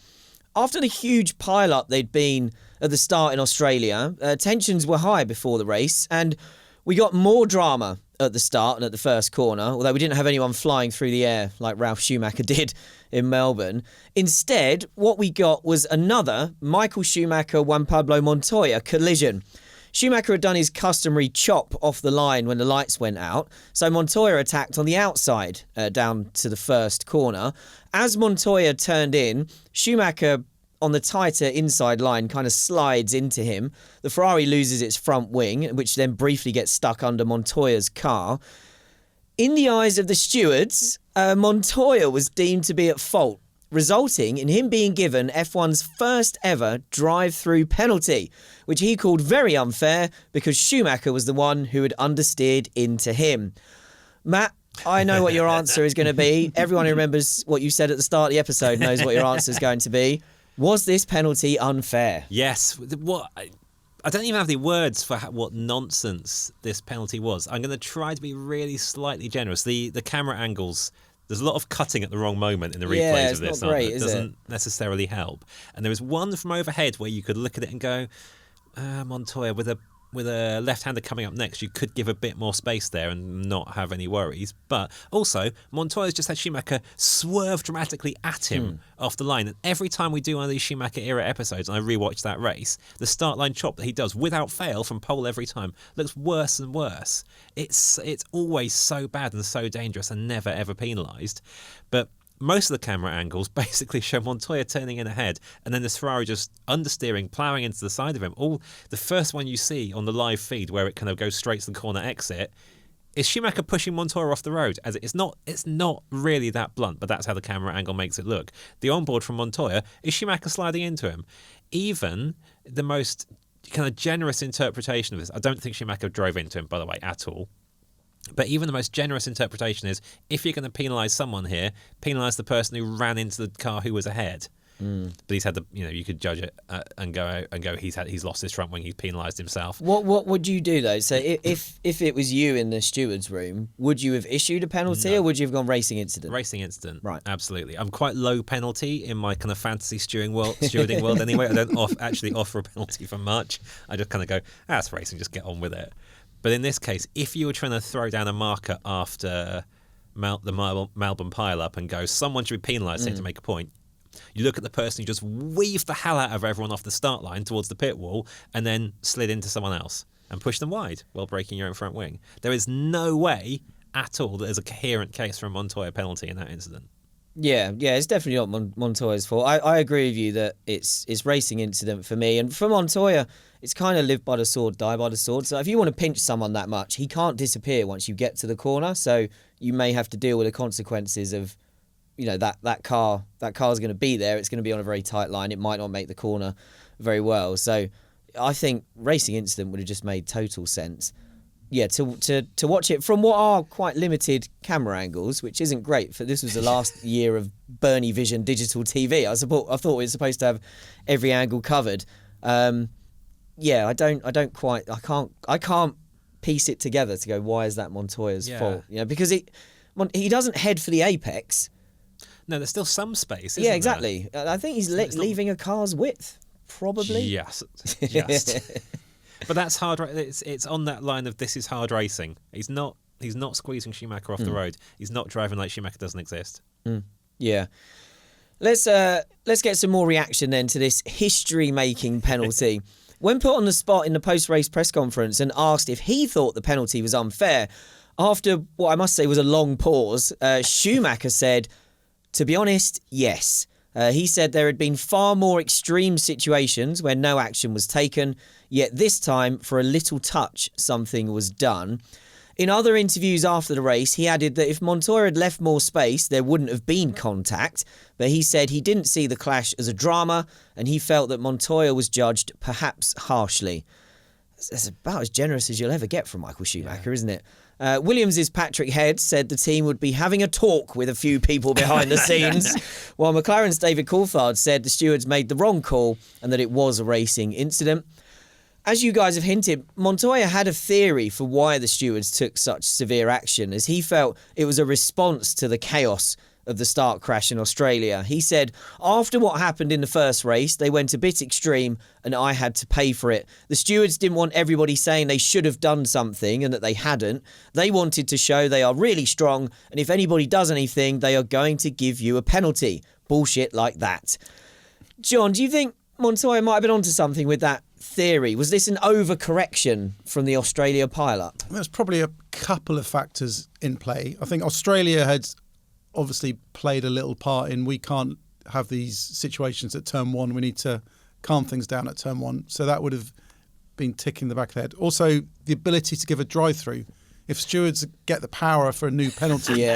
After the huge pile-up they'd been at the start in Australia, tensions were high before the race, and we got more drama at the start and at the first corner, although we didn't have anyone flying through the air like Ralf Schumacher did in Melbourne. Instead, what we got was another Michael Schumacher-Juan Pablo Montoya collision. Schumacher had done his customary chop off the line when the lights went out, so Montoya attacked on the outside down to the first corner. As Montoya turned in, Schumacher on the tighter inside line kind of slides into him. The Ferrari loses its front wing, which then briefly gets stuck under Montoya's car. In the eyes of the stewards, Montoya was deemed to be at fault, resulting in him being given F1's first ever drive-through penalty, which he called very unfair because Schumacher was the one who had understeered into him. Matt, I know what your answer is going to be. Everyone who remembers what you said at the start of the episode knows what your answer is going to be. Was this penalty unfair? Yes. What? I don't even have the words for what nonsense this penalty was. I'm going to try to be really slightly generous. The camera angles, there's a lot of cutting at the wrong moment in the replays of this. Not great, it doesn't necessarily help. And there was one from overhead where you could look at it and go, Montoya, with a left-hander coming up next, you could give a bit more space there and not have any worries. But also, Montoya's just had Schumacher swerve dramatically at him off the line. And every time we do one of these Schumacher-era episodes, and I rewatch that race, the start-line chop that he does without fail from pole every time looks worse and worse. It's always so bad and so dangerous and never, ever penalised. But most of the camera angles basically show Montoya turning in ahead and then this Ferrari just understeering, ploughing into the side of him. The first one you see on the live feed where it kind of goes straight to the corner exit is Schumacher pushing Montoya off the road. As it's not really that blunt, but that's how the camera angle makes it look. The onboard from Montoya is Schumacher sliding into him. Even the most kind of generous interpretation of this, I don't think Schumacher drove into him, by the way, at all. But even the most generous interpretation is, if you're going to penalise someone here, penalise the person who ran into the car who was ahead. But he's had you could judge it and go. He's lost his front wing. He's penalised himself. What would you do though? So if it was you in the stewards' room, would you have issued a penalty or would you have gone racing incident? Racing incident, right? Absolutely. I'm quite low penalty in my kind of fantasy stewarding world. Anyway, I don't actually offer a penalty for much. I just kind of go, that's racing. Just get on with it. But in this case, if you were trying to throw down a marker after the Melbourne pile-up and go, someone should be penalised here to make a point, you look at the person who just weaved the hell out of everyone off the start line towards the pit wall and then slid into someone else and pushed them wide while breaking your own front wing. There is no way at all that there's a coherent case for a Montoya penalty in that incident. Yeah, it's definitely not Montoya's fault. I agree with you that it's racing incident for me. And for Montoya, it's kind of live by the sword, die by the sword. So if you want to pinch someone that much, he can't disappear once you get to the corner. So you may have to deal with the consequences of, that car's going to be there. It's going to be on a very tight line. It might not make the corner very well. So I think racing incident would have just made total sense. Yeah, to watch it from what are quite limited camera angles, which isn't great. For this was the last year of Bernie Vision digital TV. I thought we were supposed to have every angle covered. I can't piece it together to go, why is that Montoya's fault? Because he doesn't head for the apex. No, there's still some space, isn't Yeah, exactly. I think he's leaving a car's width, probably. Yes, just. But that's hard. It's on that line of this is hard racing. He's not squeezing Schumacher off the road. He's not driving like Schumacher doesn't exist. Yeah. Let's get some more reaction then to this history-making penalty. When put on the spot in the post-race press conference and asked if he thought the penalty was unfair, after what I must say was a long pause, Schumacher said, "To be honest, yes." He said there had been far more extreme situations where no action was taken, yet this time, for a little touch, something was done. In other interviews after the race, he added that if Montoya had left more space, there wouldn't have been contact, but he said he didn't see the clash as a drama, and he felt that Montoya was judged perhaps harshly. That's about as generous as you'll ever get from Michael Schumacher, isn't it? Williams' Patrick Head said the team would be having a talk with a few people behind the scenes, while McLaren's David Coulthard said the stewards made the wrong call and that it was a racing incident. As you guys have hinted, Montoya had a theory for why the stewards took such severe action, as he felt it was a response to the chaos of the start crash in Australia. He said, after what happened in the first race, they went a bit extreme and I had to pay for it. The stewards didn't want everybody saying they should have done something and that they hadn't. They wanted to show they are really strong, and if anybody does anything, they are going to give you a penalty. Bullshit like that. John, do you think Montoya might have been onto something with that theory? Was this an overcorrection from the Australia pileup? There's probably a couple of factors in play. I think Australia had obviously played a little part in we can't have these situations at turn one. We need to calm things down at turn one. So that would have been ticking the back of the head. Also, the ability to give a drive-through. If stewards get the power for a new penalty,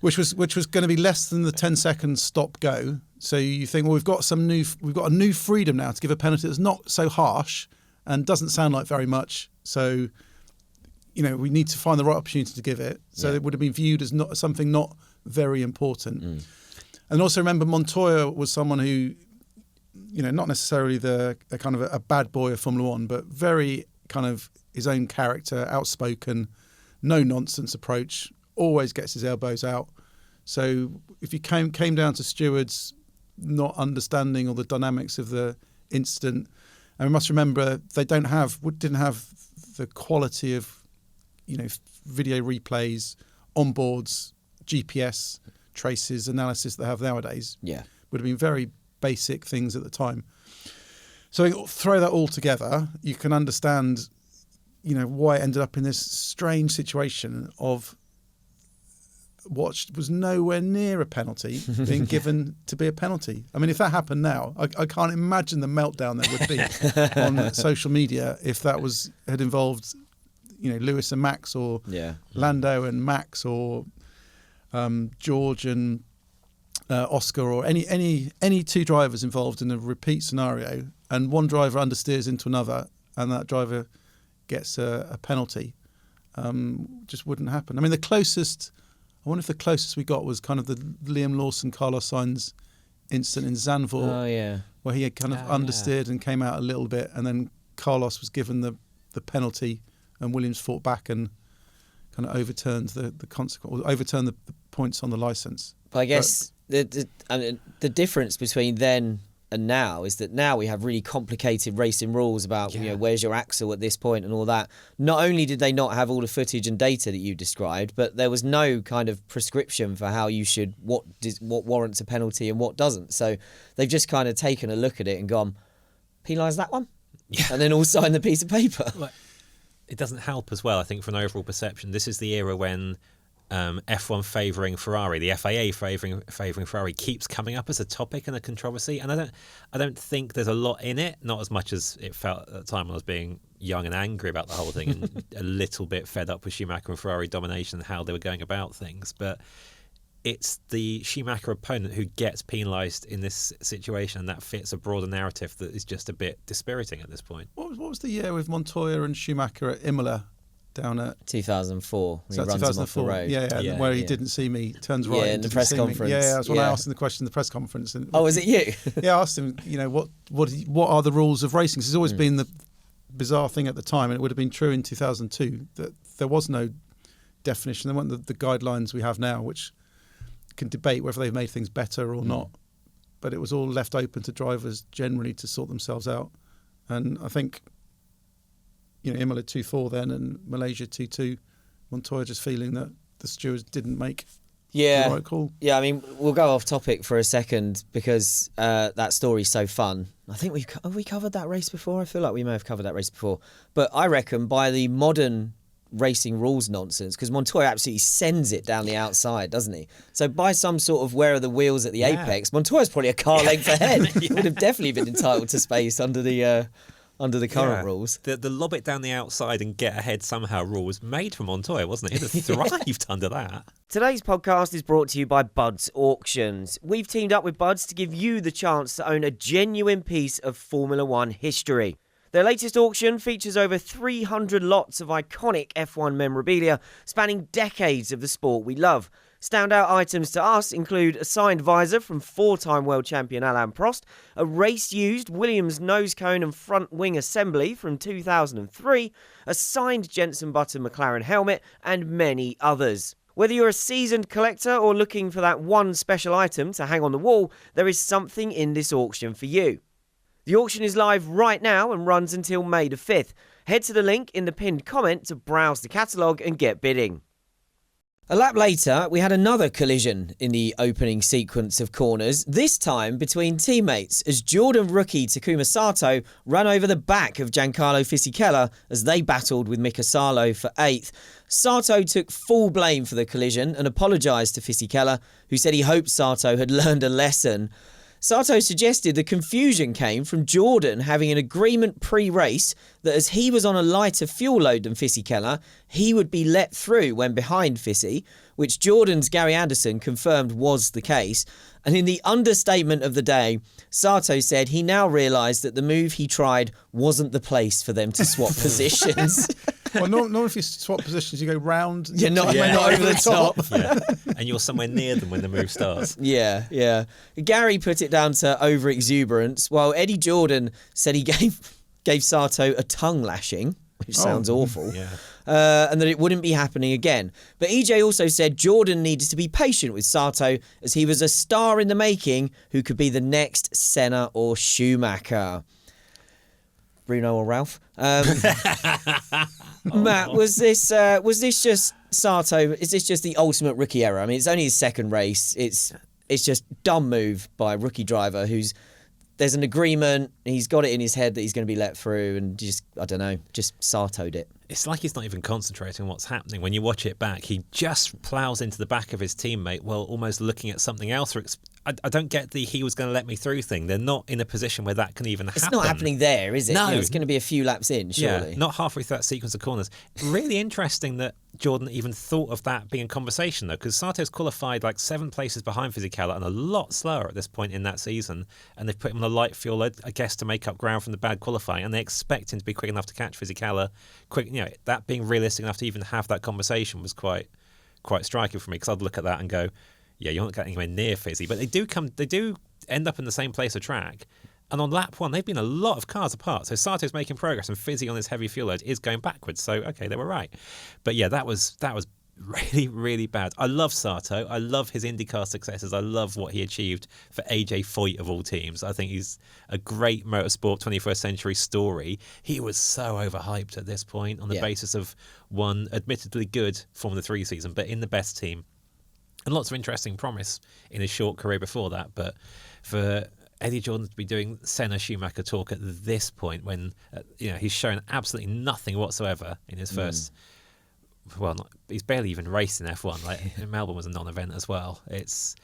which was going to be less than the 10 seconds stop go. So you think, well, we've got a new freedom now to give a penalty that's not so harsh and doesn't sound like very much. So, we need to find the right opportunity to give it. So it would have been viewed as not something not very important. And also remember, Montoya was someone who, not necessarily the kind of a bad boy of Formula One, but very kind of his own character, outspoken, no nonsense approach, always gets his elbows out. So if you came down to stewards not understanding all the dynamics of the incident, and we must remember they didn't have the quality of video replays, onboards, GPS traces, analysis that they have nowadays. Yeah, would have been very basic things at the time. So throw that all together, you can understand why it ended up in this strange situation of what was nowhere near a penalty being given to be a penalty. I mean, if that happened now, I can't imagine the meltdown there would be on social media if that had involved, Lewis and Max, or Lando and Max, or George and Oscar, or any two drivers involved in a repeat scenario, and one driver understeers into another, and that driver gets a penalty. Just wouldn't happen. I mean, I wonder if the closest we got was kind of the Liam Lawson, Carlos Sainz incident in Zandvoort, where he had kind of understeered and came out a little bit, and then Carlos was given the penalty, and Williams fought back and kind of overturned the consequence, or overturned the points on the licence. But I guess the difference between then and now is that now we have really complicated racing rules about where's your axle at this point and all that. Not only did they not have all the footage and data that you described, but there was no kind of prescription for how you should what warrants a penalty and what doesn't. So they've just kind of taken a look at it and gone, penalise that one, and then all sign the piece of paper. It doesn't help as well, I think, for an overall perception. This is the era when F1 favouring Ferrari, the FIA favouring Ferrari, keeps coming up as a topic and a controversy, and I don't think there's a lot in it. Not as much as it felt at the time when I was being young and angry about the whole thing, and a little bit fed up with Schumacher and Ferrari domination and how they were going about things. But it's the Schumacher opponent who gets penalised in this situation, and that fits a broader narrative that is just a bit dispiriting at this point. What was the year with Montoya and Schumacher at Imola? Down at 2004, when he runs him off the road. Yeah, where he didn't see me, turns right. Yeah, in the press conference. Yeah, that's when I asked him the question in the press conference. And was it you? I asked him, what are the rules of racing? 'Cause it's always been the bizarre thing at the time, and it would have been true in 2002, that there was no definition. They weren't the guidelines we have now, which can debate whether they've made things better or not. But it was all left open to drivers generally to sort themselves out. And I think, Imola 2-4 then and Malaysia 2-2, Montoya just feeling that the stewards didn't make the right call. Yeah, I mean, we'll go off topic for a second because that story's so fun. I think have we covered that race before? I feel like we may have covered that race before. But I reckon by the modern racing rules nonsense, because Montoya absolutely sends it down the outside, doesn't he? So by some sort of where are the wheels at the apex, Montoya's probably a car length ahead. Would have definitely been entitled to space under the current rules. The lob it down the outside and get ahead somehow rule was made for Montoya, wasn't it? He'd have thrived under that. Today's podcast is brought to you by Bud's Auctions. We've teamed up with Bud's to give you the chance to own a genuine piece of Formula One history. Their latest auction features over 300 lots of iconic F1 memorabilia spanning decades of the sport we love. Standout items to us include a signed visor from four-time world champion Alain Prost, a race-used Williams nose cone and front wing assembly from 2003, a signed Jenson Button McLaren helmet, and many others. Whether you're a seasoned collector or looking for that one special item to hang on the wall, there is something in this auction for you. The auction is live right now and runs until May the 5th. Head to the link in the pinned comment to browse the catalogue and get bidding. A lap later, we had another collision in the opening sequence of corners, this time between teammates, as Jordan rookie Takuma Sato ran over the back of Giancarlo Fisichella as they battled with Mika Salo for 8th. Sato took full blame for the collision and apologised to Fisichella, who said he hoped Sato had learned a lesson. Sato suggested the confusion came from Jordan having an agreement pre-race that as he was on a lighter fuel load than Fisichella, he would be let through when behind Fisi, which Jordan's Gary Anderson confirmed was the case. And in the understatement of the day, Sato said he now realised that the move he tried wasn't the place for them to swap positions. Well, not if you swap positions, you go round. You're not over the top. Yeah. And you're somewhere near them when the move starts. Yeah. Gary put it down to over-exuberance, while Eddie Jordan said he gave Sato a tongue lashing, which sounds awful, and that it wouldn't be happening again. But EJ also said Jordan needed to be patient with Sato as he was a star in the making who could be the next Senna or Schumacher. Bruno or Ralph. Matt, was this just Sato? Is this just the ultimate rookie error? I mean, it's only his second race. It's just dumb move by a rookie driver there's an agreement, he's got it in his head that he's going to be let through and just Sato'd it. It's like he's not even concentrating on what's happening. When you watch it back, he just ploughs into the back of his teammate while almost looking at something else. I don't get the he was going to let me through thing. They're not in a position where that can even happen. It's not happening there, is it? No. It's going to be a few laps in, surely. Yeah, not halfway through that sequence of corners. Really interesting that Jordan even thought of that being a conversation, though, because Sato's qualified like 7 places behind Fisichella and a lot slower at this point in that season. And they've put him on a light fuel load, I guess, to make up ground from the bad qualifying. And they expect him to be quick enough to catch Fisichella. That being realistic enough to even have that conversation was quite striking for me, because I'd look at that and go, yeah, you're not getting anywhere near Fizzy. But they do end up in the same place of track. And on lap 1, they've been a lot of cars apart. So Sato's making progress and Fizzy on his heavy fuel load is going backwards. So, okay, they were right. But yeah, that was really, really bad. I love Sato. I love his IndyCar successes. I love what he achieved for AJ Foyt of all teams. I think he's a great motorsport 21st century story. He was so overhyped at this point on the basis of one admittedly good Formula 3 season, but in the best team. And lots of interesting promise in his short career before that. But for Eddie Jordan to be doing Senna Schumacher talk at this point when he's shown absolutely nothing whatsoever in his first... Well, he's barely even raced in F1. Like Melbourne was a non-event as well. It's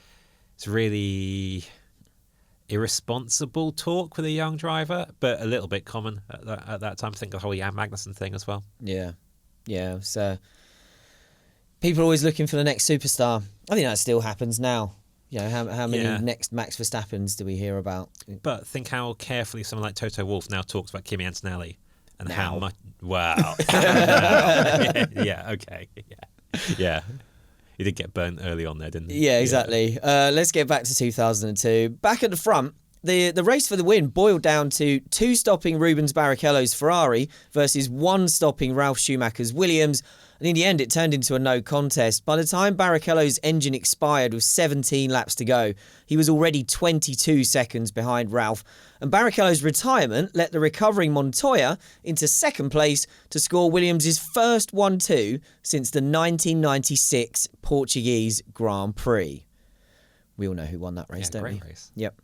really irresponsible talk with a young driver, but a little bit common at that time. I think the whole Jan Magnussen thing as well. Yeah. So people are always looking for the next superstar. I think that still happens now. How many next Max Verstappens do we hear about? But think how carefully someone like Toto Wolff now talks about Kimi Antonelli. And now. How much? Wow. Okay. Yeah. He did get burnt early on there, didn't he? Yeah, exactly. Let's get back to 2002. Back at the front, The race for the win boiled down to 2 stopping Rubens Barrichello's Ferrari versus 1 stopping Ralf Schumacher's Williams. And in the end, it turned into a no contest. By the time Barrichello's engine expired with 17 laps to go, he was already 22 seconds behind Ralf. And Barrichello's retirement let the recovering Montoya into second place to score Williams' first 1-2 since the 1996 Portuguese Grand Prix. We all know who won that race, don't we? Great race. Yep.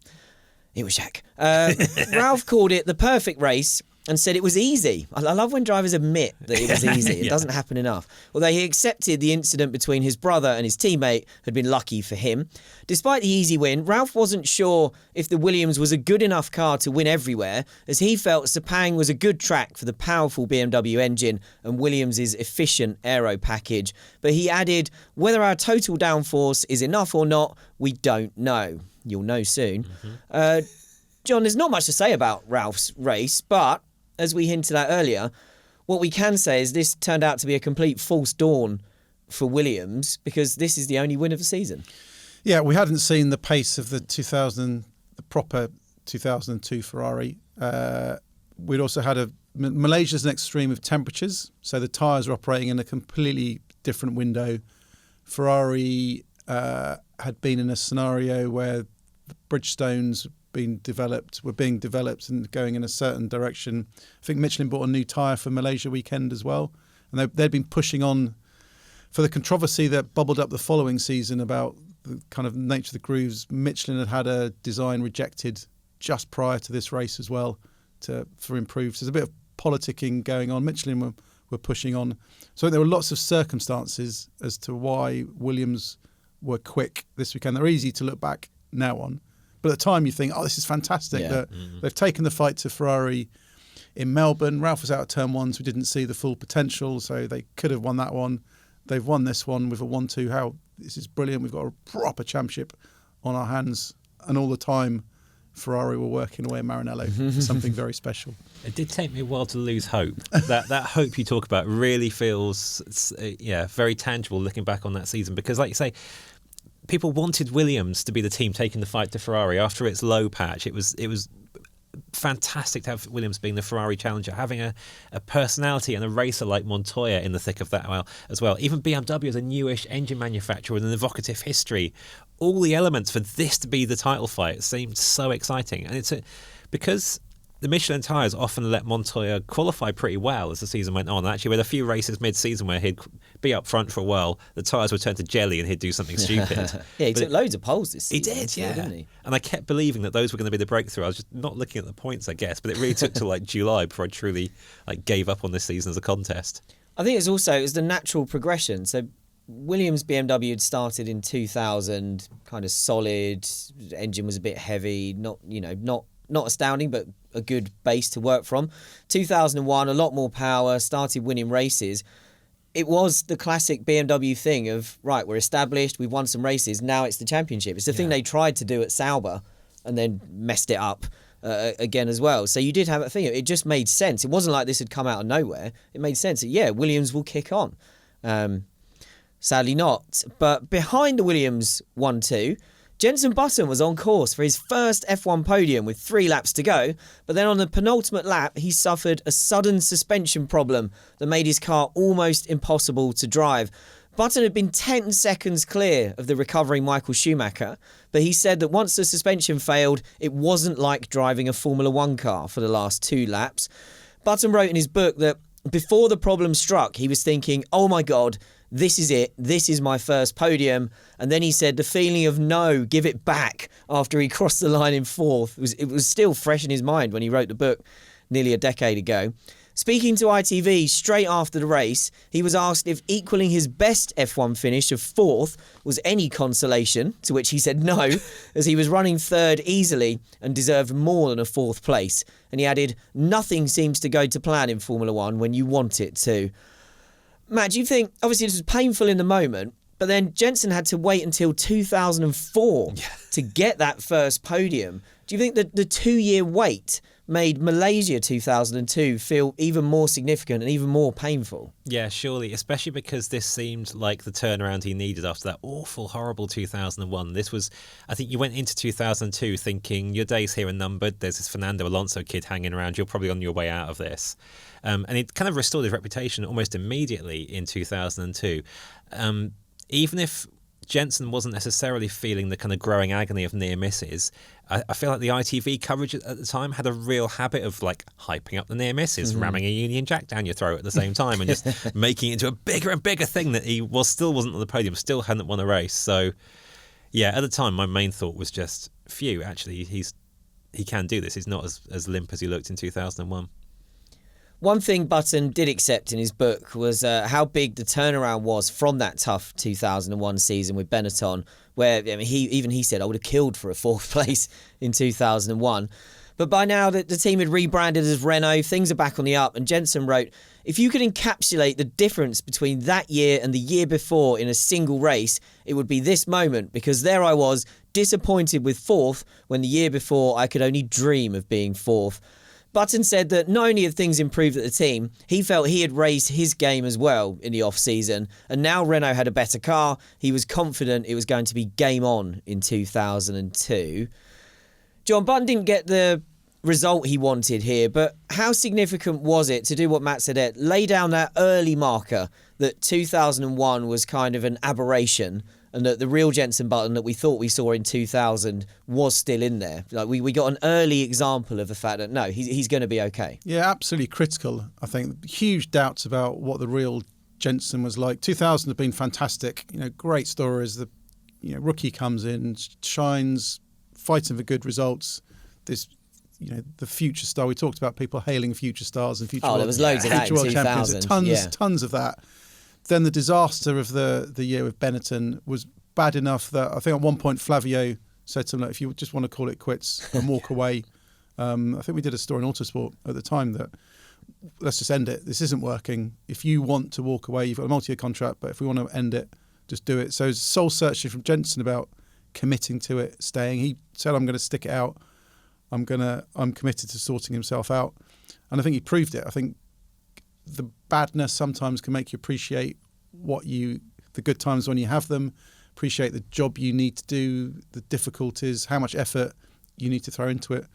It was Jack. Ralf called it the perfect race and said it was easy. I love when drivers admit that it was easy. It doesn't happen enough. Although he accepted the incident between his brother and his teammate had been lucky for him. Despite the easy win, Ralf wasn't sure if the Williams was a good enough car to win everywhere, as he felt Sepang was a good track for the powerful BMW engine and Williams' efficient aero package. But he added, whether our total downforce is enough or not, we don't know. You'll know soon. John, there's not much to say about Ralph's race, but as we hinted at earlier, what we can say is this turned out to be a complete false dawn for Williams because this is the only win of the season. Yeah, we hadn't seen the pace of the proper 2002 Ferrari. We'd also had Malaysia's an extreme of temperatures, so the tyres were operating in a completely different window. Ferrari had been in a scenario where the Bridgestones were being developed and going in a certain direction. I think Michelin bought a new tyre for Malaysia weekend as well. And they'd been pushing on for the controversy that bubbled up the following season about the kind of nature of the grooves. Michelin had a design rejected just prior to this race as well for improved. So there's a bit of politicking going on. Michelin were pushing on. So there were lots of circumstances as to why Williams were quick this weekend. They're easy to look back now on. But at the time, you think, oh, this is fantastic. That they've taken the fight to Ferrari in Melbourne. Ralf was out of turn 1, so we didn't see the full potential, so they could have won that one. They've won this one with a 1-2. This is brilliant. We've got a proper championship on our hands. And all the time, Ferrari were working away at Maranello for something very special. It did take me a while to lose hope. That hope you talk about really feels very tangible looking back on that season because, like you say, people wanted Williams to be the team taking the fight to Ferrari after its low patch. It was fantastic to have Williams being the Ferrari challenger, having a personality and a racer like Montoya in the thick of that as well. Even BMW as a newish engine manufacturer with an evocative history. All the elements for this to be the title fight seemed so exciting. And because the Michelin tyres often let Montoya qualify pretty well as the season went on. Actually, with a few races mid-season where he'd be up front for a while, the tyres would turn to jelly and he'd do something stupid. He took loads of poles this season. He did, didn't he? And I kept believing that those were going to be the breakthrough. I was just not looking at the points, I guess, but it really took till July before I truly gave up on this season as a contest. I think it was the natural progression. So Williams BMW had started in 2000, kind of solid. Engine was a bit heavy, not astounding, but a good base to work from. 2001, a lot more power, started winning races. It was the classic BMW thing of, right, we're established, we've won some races, now it's the championship. It's the thing they tried to do at Sauber and then messed it up again as well. So you did have a thing. It just made sense. It wasn't like this had come out of nowhere. It made sense that, Williams will kick on. Sadly not. But behind the Williams 1-2, Jenson Button was on course for his first F1 podium with 3 laps to go, but then on the penultimate lap, he suffered a sudden suspension problem that made his car almost impossible to drive. Button had been 10 seconds clear of the recovering Michael Schumacher, but he said that once the suspension failed, it wasn't like driving a Formula 1 car for the last 2 laps. Button wrote in his book that before the problem struck, he was thinking, oh my God, this is it. This is my first podium. And then he said the feeling of no, give it back after he crossed the line in 4th. It was still fresh in his mind when he wrote the book nearly a decade ago. Speaking to ITV straight after the race, he was asked if equaling his best F1 finish of 4th was any consolation, to which he said no, as he was running 3rd easily and deserved more than a 4th place. And he added, nothing seems to go to plan in Formula 1 when you want it to. Matt, do you think, obviously this was painful in the moment, but then Jenson had to wait until 2004 to get that first podium. Do you think that the 2-year wait made Malaysia 2002 feel even more significant and even more painful. Yeah, surely, especially because this seemed like the turnaround he needed after that awful, horrible 2001. This was, I think you went into 2002 thinking your days here are numbered. There's this Fernando Alonso kid hanging around. You're probably on your way out of this. And it kind of restored his reputation almost immediately in 2002. Even if Jenson wasn't necessarily feeling the kind of growing agony of near misses, I feel like the ITV coverage at the time had a real habit of like hyping up the near misses, ramming a Union Jack down your throat at the same time and just making it into a bigger and bigger thing that he still wasn't on the podium, still hadn't won a race. So yeah, at the time my main thought was just, phew, actually he can do this. He's not as limp as he looked in 2001. One thing Button did accept in his book was how big the turnaround was from that tough 2001 season with Benetton, where he said, I would have killed for a fourth place in 2001. But by now, the team had rebranded as Renault, things are back on the up, and Jenson wrote, if you could encapsulate the difference between that year and the year before in a single race, it would be this moment, because there I was, disappointed with fourth, when the year before I could only dream of being fourth. Button said that not only have things improved at the team, he felt he had raised his game as well in the off-season, and now Renault had a better car. He was confident it was going to be game on in 2002. John, Button didn't get the result he wanted here, but how significant was it to do what Matt said there, lay down that early marker that 2001 was kind of an aberration, and that the real Jenson Button that we thought we saw in 2000 was still in there? Like we got an early example of the fact that, no, he's going to be okay. Yeah, absolutely critical. I think huge doubts about what the real Jenson was like. 2000 had been fantastic. Great stories. The rookie comes in, shines, fighting for good results. This, the future star. We talked about people hailing future stars and future. There was loads of that in 2000. Tons of that. Then the disaster of the year with Benetton was bad enough that I think at one point Flavio said to him, if you just want to call it quits and walk away. I think we did a story in Autosport at the time that let's just end it. This isn't working. If you want to walk away, you've got a multi-year contract, but if we want to end it, just do it. So it's soul searching from Jenson about committing to it, staying. He said, I'm going to stick it out. I'm committed to sorting himself out. And I think he proved it. I think the badness sometimes can make you appreciate the good times when you have them, appreciate the job you need to do, the difficulties, how much effort you need to throw into it.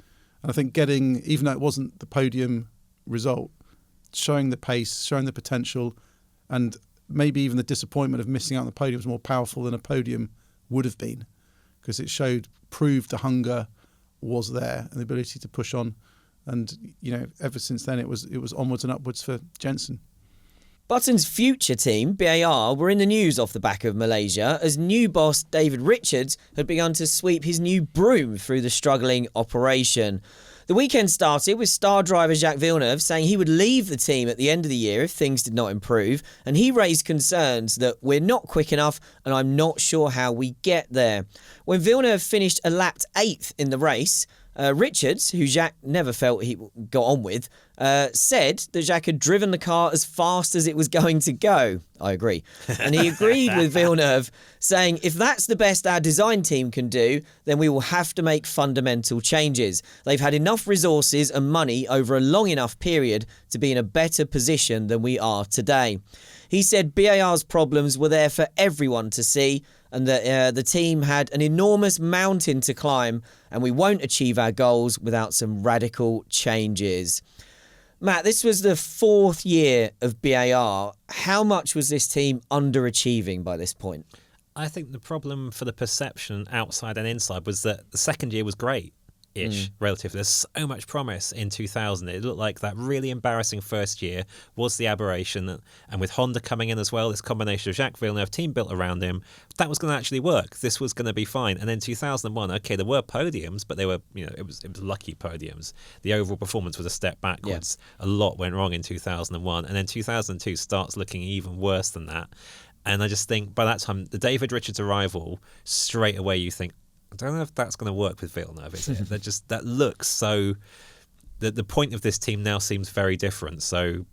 And I think getting, even though it wasn't the podium result, showing the pace, showing the potential, and maybe even the disappointment of missing out on the podium was more powerful than a podium would have been, because it proved the hunger was there and the ability to push on. And, ever since then, it was onwards and upwards for Jenson. Button's future team, BAR, were in the news off the back of Malaysia as new boss David Richards had begun to sweep his new broom through the struggling operation. The weekend started with star driver Jacques Villeneuve saying he would leave the team at the end of the year if things did not improve, and he raised concerns that we're not quick enough and I'm not sure how we get there. When Villeneuve finished a lapped 8th in the race, Richards, who Jacques never felt he got on with, said that Jacques had driven the car as fast as it was going to go. I agree. And he agreed with Villeneuve, saying, if that's the best our design team can do, then we will have to make fundamental changes. They've had enough resources and money over a long enough period to be in a better position than we are today. He said BAR's problems were there for everyone to see, and that the team had an enormous mountain to climb, and we won't achieve our goals without some radical changes. Matt, this was the 4th year of BAR. How much was this team underachieving by this point? I think the problem for the perception outside and inside was that the second year was great. Relatively. There's so much promise in 2000. It looked like that really embarrassing first year was the aberration, and with Honda coming in as well, this combination of Jacques Villeneuve, team built around him, that was going to actually work. This was going to be fine. And then 2001, okay, there were podiums, but they were, it was lucky podiums. The overall performance was a step backwards. Yeah. A lot went wrong in 2001, and then 2002 starts looking even worse than that. And I just think by that time, the David Richards arrival, straight away you think, I don't know if that's going to work with Villeneuve, is it? That looks so... The point of this team now seems very different. So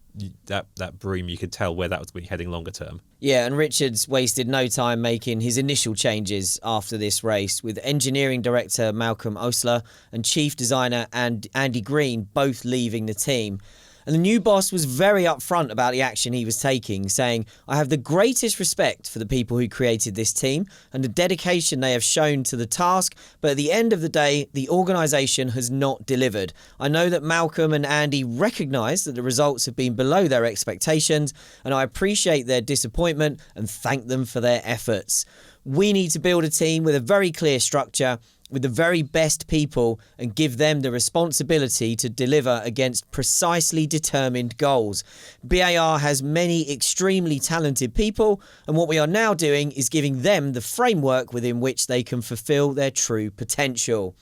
that broom, you could tell where that was going to be heading longer term. Yeah, and Richards wasted no time making his initial changes after this race, with engineering director Malcolm Osler and chief designer Andy Green both leaving the team. And the new boss was very upfront about the action he was taking, saying, "I have the greatest respect for the people who created this team and the dedication they have shown to the task, but at the end of the day, the organisation has not delivered. I know that Malcolm and Andy recognise that the results have been below their expectations, and I appreciate their disappointment and thank them for their efforts. We need to build a team with a very clear structure, with the very best people, and give them the responsibility to deliver against precisely determined goals. BAR has many extremely talented people, and what we are now doing is giving them the framework within which they can fulfill their true potential."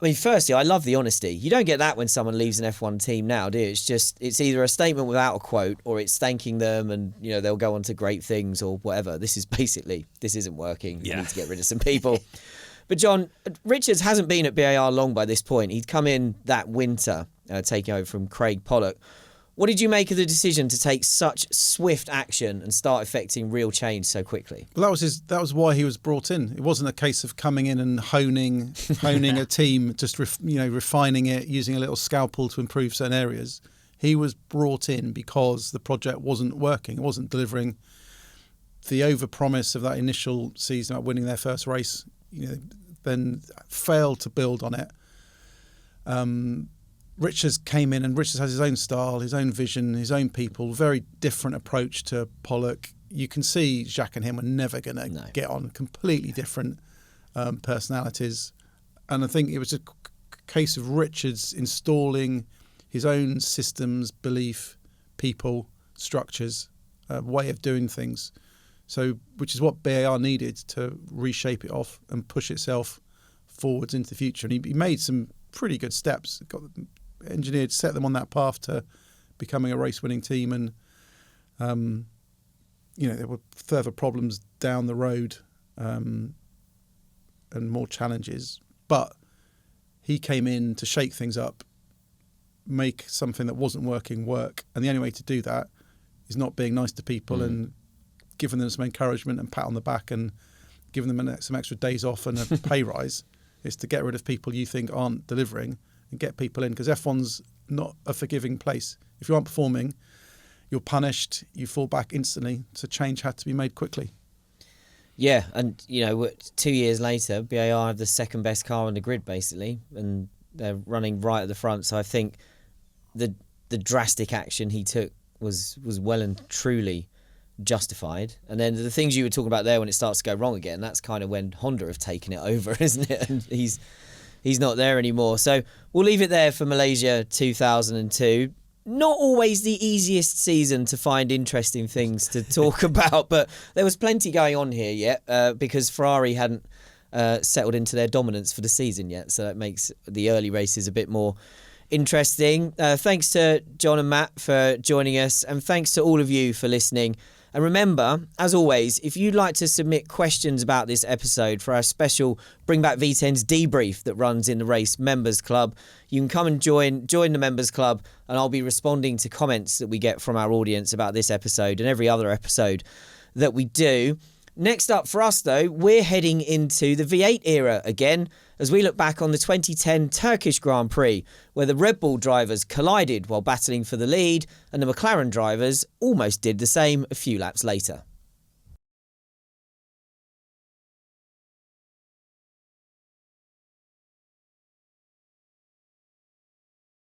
I mean, firstly, I love the honesty. You don't get that when someone leaves an F1 team now, do you? It's either a statement without a quote, or it's thanking them and, they'll go on to great things or whatever. This is basically, this isn't working. You need to get rid of some people. But John, Richards hasn't been at BAR long by this point. He'd come in that winter, taking over from Craig Pollock. What did you make of the decision to take such swift action and start effecting real change so quickly? Well, that was why he was brought in. It wasn't a case of coming in and honing a team, just refining it, using a little scalpel to improve certain areas. He was brought in because the project wasn't working. It wasn't delivering. The overpromise of that initial season about winning their first race, then failed to build on it. Richards came in, and Richards has his own style, his own vision, his own people, very different approach to Pollock. You can see Jacques and him are never going to get on, completely different personalities. And I think it was a case of Richards installing his own systems, belief, people, structures, way of doing things. So, which is what BAR needed to reshape it off and push itself forwards into the future. And he made some pretty good steps, got engineered, set them on that path to becoming a race-winning team. And, there were further problems down the road and more challenges. But he came in to shake things up, make something that wasn't working work. And the only way to do that is not being nice to people and giving them some encouragement and pat on the back and giving them some extra days off and a pay rise. Is to get rid of people you think aren't delivering and get people in, because F1's not a forgiving place. If you aren't performing, you're punished, you fall back instantly. So change had to be made quickly. Yeah, and 2 years later, BAR have the second best car on the grid basically, and they're running right at the front. So I think the drastic action he took was well and truly justified. And then the things you were talking about there, when it starts to go wrong again, that's kind of when Honda have taken it over, isn't it? And he's not there anymore. So we'll leave it there for Malaysia 2002. Not always the easiest season to find interesting things to talk about, but there was plenty going on here yet, because Ferrari hadn't settled into their dominance for the season yet, so that makes the early races a bit more interesting. Thanks to John and Matt for joining us, and thanks to all of you for listening. And remember, as always, if you'd like to submit questions about this episode for our special Bring Back V10s debrief that runs in the Race Members Club, you can come and join the Members Club, and I'll be responding to comments that we get from our audience about this episode and every other episode that we do. Next up for us, though, we're heading into the V8 era again as we look back on the 2010 Turkish Grand Prix, where the Red Bull drivers collided while battling for the lead, and the McLaren drivers almost did the same a few laps later.